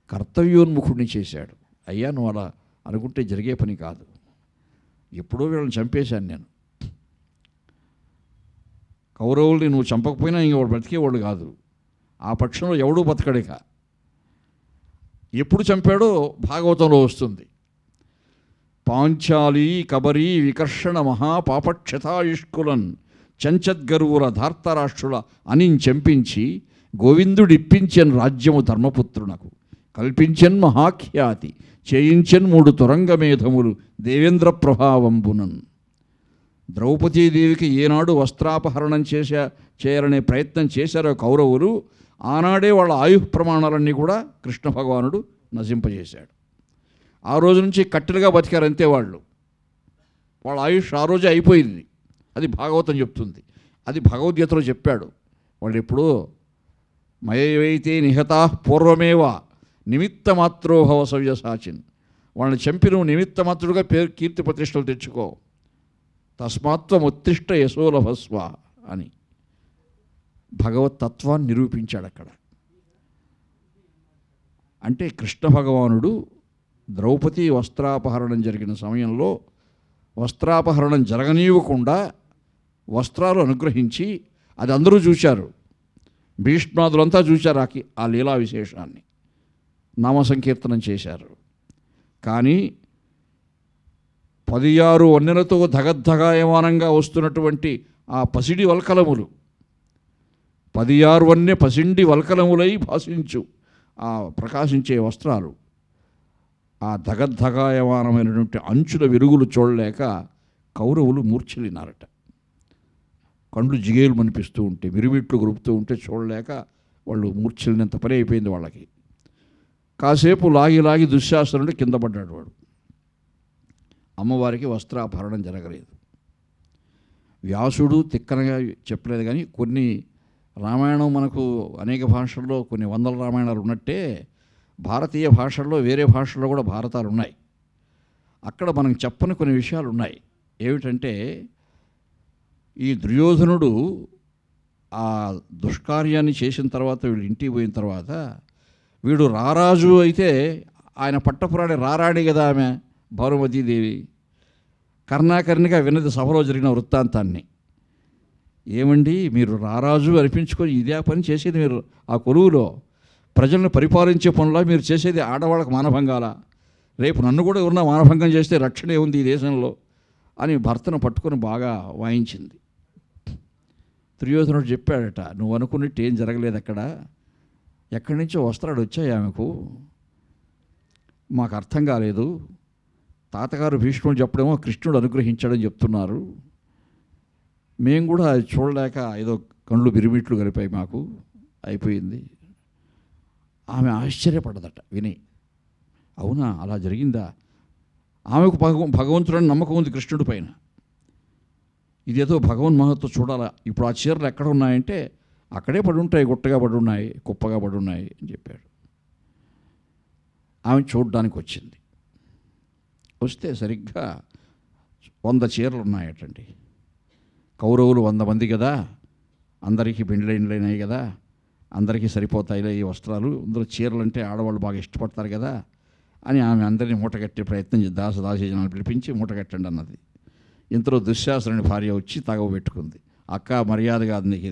కర్తవ్యోన్ముఖుడిని చేశాడు. అయ్యా నువ్వు అలా అనుకుంటే జరిగే పని కాదు, ఎప్పుడో వీళ్ళని చంపేశాను నేను, కౌరవుల్ని నువ్వు చంపకపోయినా ఇంకెవాడు బ్రతికేవాడు కాదు, ఆ పక్షంలో ఎవడూ బతకడిక. ఎప్పుడు చంపాడో భాగవతంలో వస్తుంది. పాంచాలి కబరి వికర్షణ మహాపాపక్షతాయుష్కులన్ చంచద్గరువుల ధార్తరాష్ట్రుల అనించెంపించి గోవిందుడిప్పించెన్ రాజ్యము ధర్మపుత్రునకు కల్పించెన్ మహాఖ్యాతి చేయించెన్ 3 తురంగమేధములు దేవేంద్ర ప్రభావంబునన్. ద్రౌపదీదేవికి ఏనాడు వస్త్రాపహరణం చేయాలనే ప్రయత్నం చేశారో కౌరవులు, ఆనాడే వాళ్ళ ఆయుః ప్రమాణాలన్నీ కూడా కృష్ణ భగవానుడు నశింపజేశాడు. ఆ రోజు నుంచి కట్టెలుగా బతికారంతే వాళ్ళు, వాళ్ళ ఆయుష్ ఆ రోజే అయిపోయింది. అది భాగవతం చెప్తుంది, అది భగవద్గీతలో చెప్పాడు. వాళ్ళు ఎప్పుడూ మయైతే నిహతా పూర్వమేవ నిమిత్తమాత్రోభవ సవ్యసాచిన్, వాళ్ళని చంపి నువ్వు నిమిత్తమాత్రుడుగా కీర్తి ప్రతిష్టలు తెచ్చుకో. తస్మాత్వం ఉత్తిష్ట యశోలభస్వ అని భగవత్ తత్వాన్ని నిరూపించాడు అక్కడ. అంటే కృష్ణ భగవానుడు ద్రౌపది వస్త్రాపహరణం జరిగిన సమయంలో వస్త్రాపహరణం జరగనీయకుండా వస్త్రాలు అనుగ్రహించి, అది అందరూ చూశారు, భీష్మాదులంతా చూశారు ఆ లీలా విశేషాన్ని, నామ సంకీర్తనం చేశారు. కానీ 16 వన్నెలతో ధగద్ధగాయమానంగా వస్తున్నటువంటి ఆ పసిడి వల్కలములు, 16 వన్నె పసిండి వల్కలములై భాషించు ఆ ప్రకాశించే వస్త్రాలు, ఆ ధగద్ధగాయమానమైనటువంటి అంచుల వెలుగులు చూడలేక కౌరవులు మూర్ఛలినారట. కండ్లు జిగేలు మనిపిస్తూ ఉంటే, మిరుమిట్లు గురుపుతూ ఉంటే చూడలేక వాళ్ళు మూర్ఛలినంత పని అయిపోయింది వాళ్ళకి. కాసేపు లాగి దుశ్శాసనుడు కింద పడ్డాడు. వాడు అమ్మవారికి వస్త్రాభరణం జరగలేదు. వ్యాసుడు తిక్కనగా చెప్పలేదు, కానీ కొన్ని రామాయణం మనకు అనేక భాషల్లో కొన్ని వందల రామాయణాలు ఉన్నట్టే భారతీయ భాషల్లో వేరే భాషల్లో కూడా భారతాలు ఉన్నాయి. అక్కడ మనం చెప్పని కొన్ని విషయాలు ఉన్నాయి. ఏమిటంటే, ఈ దుర్యోధనుడు ఆ దుష్కార్యాన్ని చేసిన తర్వాత వీళ్ళు ఇంటికి పోయిన తర్వాత, వీడు రారాజు అయితే ఆయన పట్టపురాణి రారాణి కదా ఆమె భానుమతీదేవి. కర్ణాకర్ణిగా విన్నది సభలో జరిగిన వృత్తాంతాన్ని. ఏమండి మీరు రారాజు అనిపించుకొని ఇదే పని చేసేది మీరు ఆ కొలువులో ప్రజలను పరిపాలించే పనులా మీరు చేసేది ఆడవాళ్ళకు మానభంగాల? రేపు నన్ను కూడా ఉన్న మానభంగం చేస్తే రక్షణ ఉంది ఈ దేశంలో అని భర్తను పట్టుకొని బాగా వాయించింది. దుర్యోధనుడు చెప్పాడట, నువ్వు అనుకున్నట్టు ఏం జరగలేదు అక్కడ, ఎక్కడి నుంచో వస్త్రాలు వచ్చాయి ఆమెకు, మాకు అర్థం కాలేదు. తాతగారు భీష్ముడు చెప్పడమో కృష్ణుడు అనుగ్రహించాడని చెప్తున్నారు, మేము కూడా అది చూడలేక ఏదో కళ్ళు బిరిమిట్లు కలిపాయి, మాకు అయిపోయింది. ఆమె ఆశ్చర్యపడ్డదట విని, అవునా అలా జరిగిందా? ఆమెకు భగవంతుడని నమ్మకం ఉంది కృష్ణుడి పైన, ఇదేదో భగవన్ మహత్వం చూడాలా. ఇప్పుడు ఆ చీరలు ఎక్కడ ఉన్నాయంటే అక్కడే పడి ఉంటాయి, గుట్టగా పడి ఉన్నాయి, కుప్పగా పడి ఉన్నాయి అని చెప్పాడు. ఆమె చూడ్డానికి వచ్చింది. వస్తే సరిగ్గా 100 చీరలు ఉన్నాయటండి. కౌరవులు 100 మంది కదా, అందరికీ పెండ్లైనాయి కదా, అందరికీ సరిపోతాయిలే ఈ వస్త్రాలు, అందరూ చీరలు అంటే ఆడవాళ్ళు బాగా ఇష్టపడతారు కదా అని ఆమె అందరినీ మూటగట్టే ప్రయత్నం దాసీ జనాలు పిలిపించి మూటగట్టండి అన్నది. ఇంతలో దుశ్శాసనుని భార్య వచ్చి తగవబెట్టుకుంది. అక్క మర్యాద కాదు నీకు,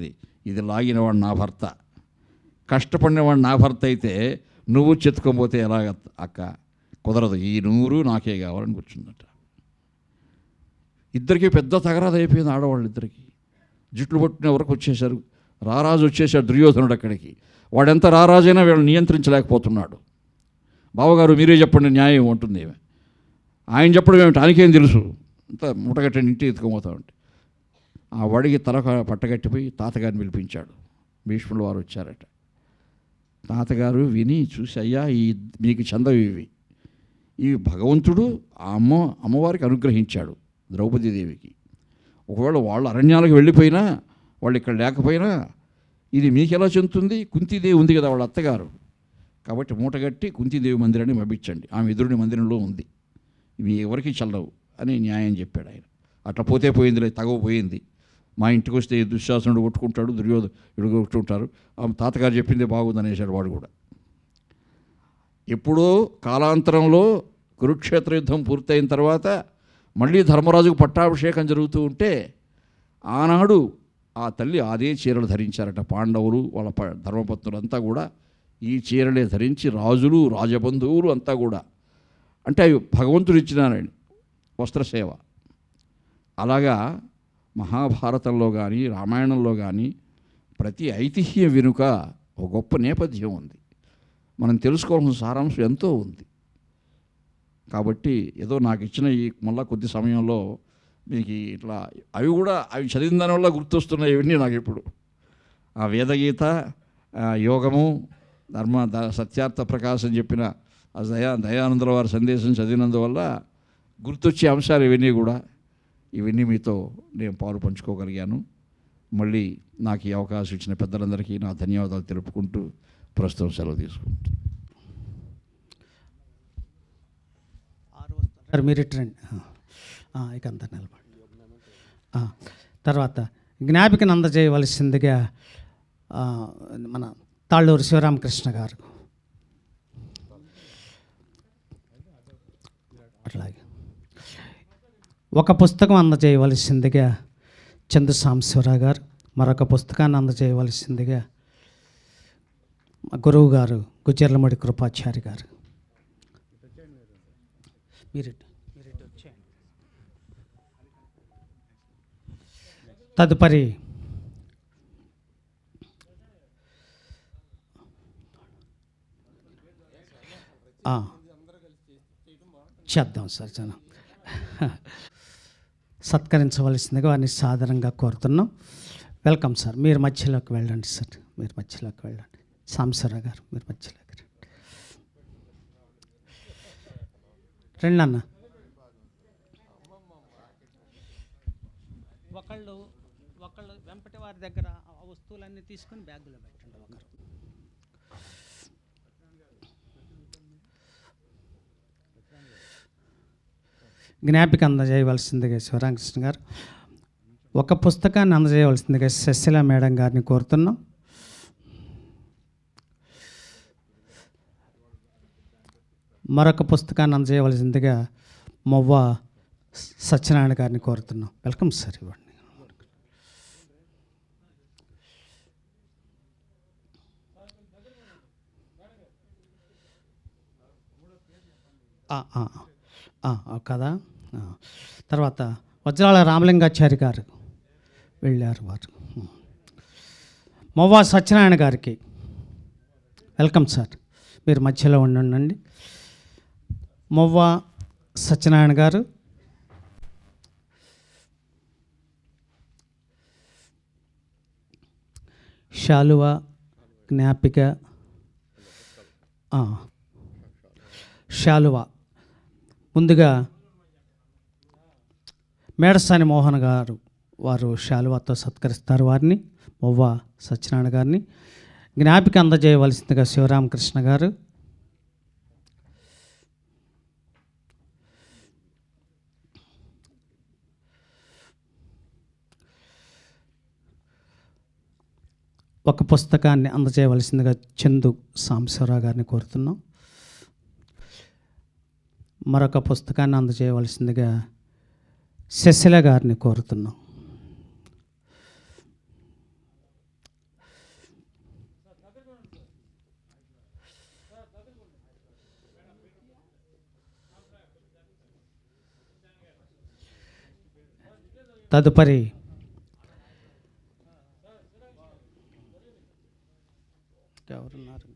ఇది లాగినవాడు నా భర్త, కష్టపడినవాడు నా భర్త అయితే నువ్వు చెత్తుకోపోతే ఎలాగ అక్క, కుదరదు, ఈ 100 నాకే కావాలని కూర్చుందట. ఇద్దరికి పెద్ద తగరాదు అయిపోయింది. ఆడవాళ్ళు ఇద్దరికి జుట్లు పట్టిన వరకు వచ్చేశారు. రారాజు వచ్చేసాడు దుర్యోధనుడు అక్కడికి. వాడెంత రారాజైనా వీళ్ళని నియంత్రించలేకపోతున్నాడు. బావగారు మీరే చెప్పండి న్యాయం ఉంటుంది. ఆయన చెప్పడం ఏమిటి, ఆయనకేం తెలుసు, అంతా ముటగట్టని ఇంటికి ఎత్తుకుపోతా ఉంటే ఆ వాడికి తల పట్టగట్టిపోయి తాతగారిని పిలిపించాడు. భీష్ముల వారు వచ్చారట. తాతగారు విని చూసి, అయ్యా మీకు చెందవి ఇవి భగవంతుడు అమ్మవారికి అనుగ్రహించాడు ద్రౌపదీదేవికి. ఒకవేళ వాళ్ళు అరణ్యాలకు వెళ్ళిపోయినా, వాళ్ళు ఇక్కడ లేకపోయినా ఇది మీకు ఎలా చెందుతుంది? కుంతీదేవి ఉంది కదా వాళ్ళ అత్తగారు, కాబట్టి మూటగట్టి కుంతీదేవి మందిరాన్ని పంపించండి, ఆమె ఎదురుని మందిరంలో ఉంది, ఇవి ఎవరికి చల్లవు అని న్యాయం చెప్పాడు ఆయన. అట్లా పోతే పోయిందిలే, తగవపోయింది. మా ఇంటికి వస్తే దుశ్శాసనుడు కొట్టుకుంటాడు, దుర్యోధనుడు కొట్టుకుంటారు, ఆమె తాతగారు చెప్పిందే బాగుంది అనేసాడు వాడు కూడా. ఎప్పుడో కాలాంతరంలో కురుక్షేత్ర యుద్ధం పూర్తయిన తర్వాత మళ్ళీ ధర్మరాజుకు పట్టాభిషేకం జరుగుతూ ఉంటే ఆనాడు ఆ తల్లి అదే చీరలు ధరించారట. పాండవులు వాళ్ళ ధర్మపత్నులంతా కూడా ఈ చీరలే ధరించి, రాజులు రాజబంధువులు అంతా కూడా. అంటే అవి భగవంతుడు ఇచ్చినారండి వస్త్రసేవ. అలాగా మహాభారతంలో కానీ రామాయణంలో కానీ ప్రతి ఐతిహ్యం వెనుక ఒక గొప్ప నేపథ్యం ఉంది. మనం తెలుసుకోవాల్సిన సారాంశం ఎంతో ఉంది. కాబట్టి ఏదో నాకు ఇచ్చిన ఈ మళ్ళా కొద్ది సమయంలో మీకు ఇట్లా అవి చదివిన దానివల్ల గుర్తొస్తున్నాయి ఇవన్నీ నాకు. ఇప్పుడు ఆ వేదగీత, యోగము, సత్యార్థ ప్రకాశం చెప్పిన దయానందుల వారి సందేశం చదివినందువల్ల గుర్తొచ్చే అంశాలు ఇవన్నీ కూడా. ఇవన్నీ మీతో నేను పాలు పంచుకోగలిగాను. మళ్ళీ నాకు ఈ అవకాశం ఇచ్చిన పెద్దలందరికీ నా ధన్యవాదాలు తెలుపుకుంటూ ప్రస్తుతం సెలవు తీసుకుంటాను. సార్ మీరు ఇటు రండి. ఇక అంతా నిలబడి. తర్వాత జ్ఞాపికను అందజేయవలసిందిగా మన తాళ్ళూరు శివరామకృష్ణ గారు. అట్లాగే ఒక పుస్తకం అందజేయవలసిందిగా చందు సాంబశివరావు గారు, మరొక పుస్తకాన్ని అందజేయవలసిందిగా మా గురువు గారు గుజ్జర్లమడి కృపాచారి గారు. మీరు వచ్చేయండి. తదుపరి చేద్దాం సార్. జనం సత్కరించవలసిందిగా వారిని సాధారణంగా కోరుతున్నాం. Welcome sir. మీరు మధ్యలోకి వెళ్ళండి సార్. మీరు మధ్యలోకి వెళ్ళండి. సాంబశివరావు గారు మీరు మధ్యలోకి రండి. రండి అన్న. ఒకళ్ళు వెంపటి వారి దగ్గర ఆ వస్తువులన్నీ తీసుకొని బ్యాగులో పెట్టండి. ఒకరు జ్ఞాపిక అందజేయవలసిందిగా శివరామకృష్ణ గారు, ఒక పుస్తకాన్ని అందజేయవలసిందిగా శశిల మేడం గారిని కోరుతున్నాం. మరొక పుస్తకాన్ని అందజేయవలసిందిగా మొవ్వ సత్యనారాయణ గారిని కోరుతున్నాం. Welcome sir. ఇవ్వండి. కదా. తర్వాత వజ్రాల రామలింగాచారి గారు వెళ్ళారు. వారు మొవ్వ సత్యనారాయణ గారికి వెల్కమ్ సార్. మీరు మధ్యలో ఉండండి. మొవ్వ సత్యనారాయణ గారు, శాలువ, జ్ఞాపిక, శాలువ ముందుగా మేడసాని మోహన్ గారు వారు శాలువాతో సత్కరిస్తారు వారిని, మొవ్వ సత్యనారాయణ గారిని. జ్ఞాపిక అందజేయవలసిందిగా శివరామకృష్ణ గారు. ఒక పుస్తకాన్ని అందజేయవలసిందిగా చందు సాంబశివరావు గారిని కోరుతున్నాం. మరొక పుస్తకాన్ని అందజేయవలసిందిగా శశిల గారిని కోరుతున్నాం. తదుపరి ఎవరున్నారు?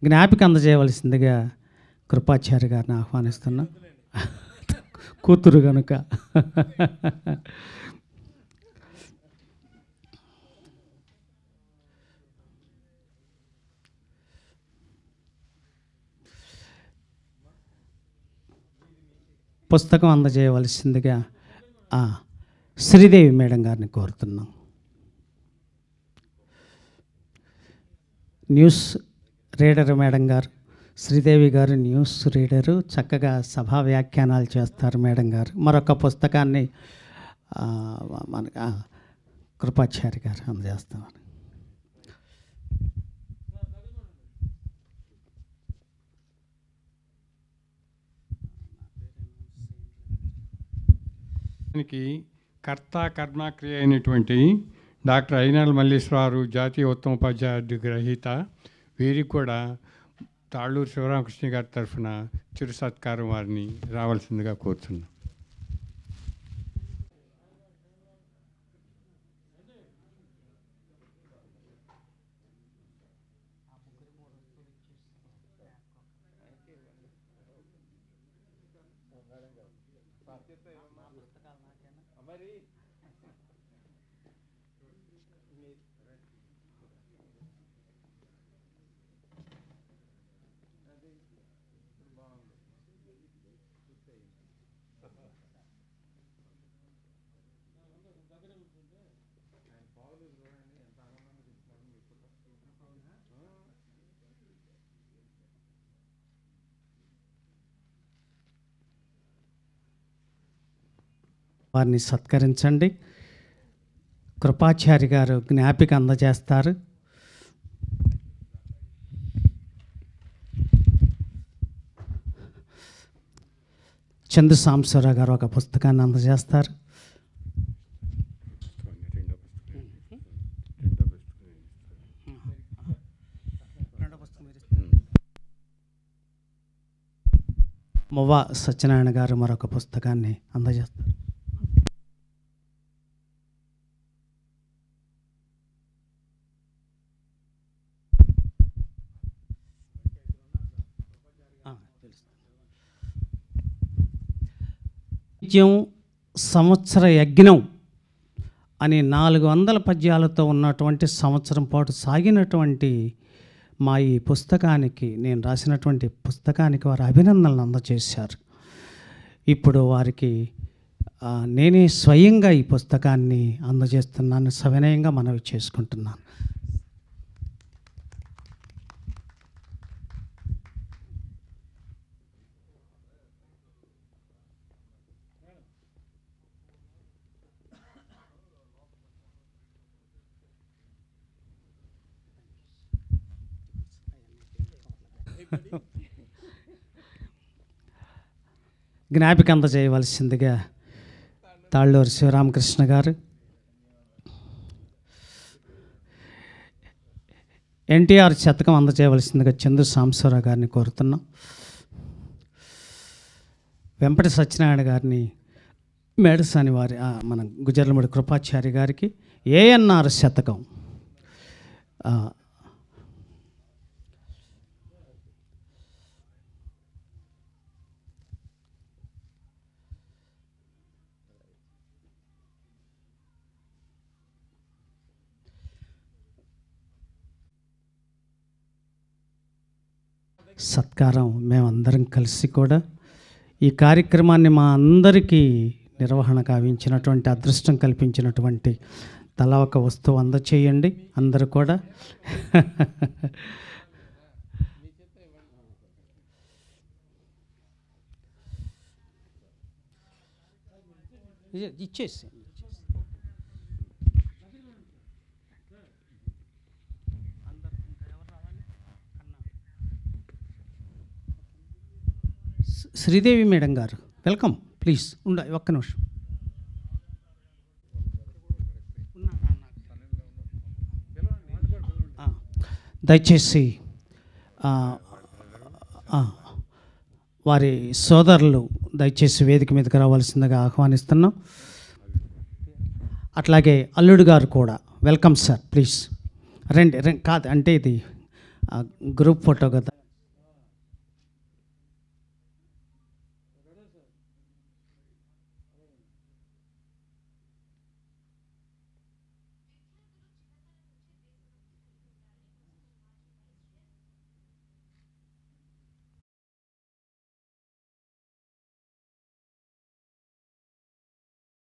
జ్ఞాపిక అందజేయవలసిందిగా కృపాచార్య గారిని ఆహ్వానిస్తున్నా. కూతురు కనుక పుస్తకం అందజేయవలసిందిగా శ్రీదేవి మేడం గారిని కోరుతున్నాం. న్యూస్ రీడర్ మేడం గారు, శ్రీదేవి గారు న్యూస్ రీడరు, చక్కగా సభా వ్యాఖ్యానాలు చేస్తారు మేడం గారు. మరొక పుస్తకాన్ని మనకు కృపాచారి గారు అందజేస్తున్నారు. కర్త కర్మక్రియ అయినటువంటి డాక్టర్ అయినాల మల్లేశ్వరరావు జాతీయ ఉత్తమోపాధ్యాయ గ్రహీత, వీరికి కూడా తాళ్ళూరు శివరామకృష్ణ గారి తరఫున చిరు సత్కారం వారిని రావాల్సిందిగా కోరుతున్నాం. వారిని సత్కరించండి. కృపాచారి గారు జ్ఞాపిక అందజేస్తారు. చందు సాంబశివరావు గారు ఒక పుస్తకాన్ని అందజేస్తారు. మువ్వ సత్యనారాయణ గారు మరొక పుస్తకాన్ని అందజేస్తారు. నిత్యం సంవత్సర యజ్ఞం అని 400 పద్యాలతో ఉన్నటువంటి సంవత్సరం పాటు సాగినటువంటి మా ఈ పుస్తకానికి, నేను రాసినటువంటి పుస్తకానికి వారు అభినందనలు అందజేశారు. ఇప్పుడు వారికి నేనే స్వయంగా ఈ పుస్తకాన్ని అందజేస్తున్నాను, సవినయంగా మనవి చేసుకుంటున్నాను. జ్ఞాపిక అందజేయవలసిందిగా తాళ్ళూరు శివరామకృష్ణ గారు, ఎన్టీఆర్ శతకం అందజేయవలసిందిగా చందు సాంబశివరావు గారిని కోరుతున్నాం. వెంపటి సత్యనారాయణ గారిని, మేడసాని వారి మన గుజర్లమూడి కృపాచారి గారికి ఏఎన్ఆర్ శతకం, సత్కారం మేమందరం కలిసి కూడా ఈ కార్యక్రమాన్ని మా అందరికీ నిర్వహణ గావించినటువంటి అదృష్టం కల్పించినటువంటి తలా ఒక వస్తువు అందచేయండి అందరూ కూడా. ఇచ్చేసి శ్రీదేవి మేడం గారు, వెల్కమ్. ప్లీజ్ ఒక్క నిమిషం. దయచేసి వారి సోదరులు దయచేసి వేదిక మీదకి రావాల్సిందిగా ఆహ్వానిస్తున్నాం. అట్లాగే అల్లుడు గారు కూడా వెల్కమ్ సార్, ప్లీజ్ రండి. కాదు అంటే ఇది గ్రూప్ ఫోటో కదా.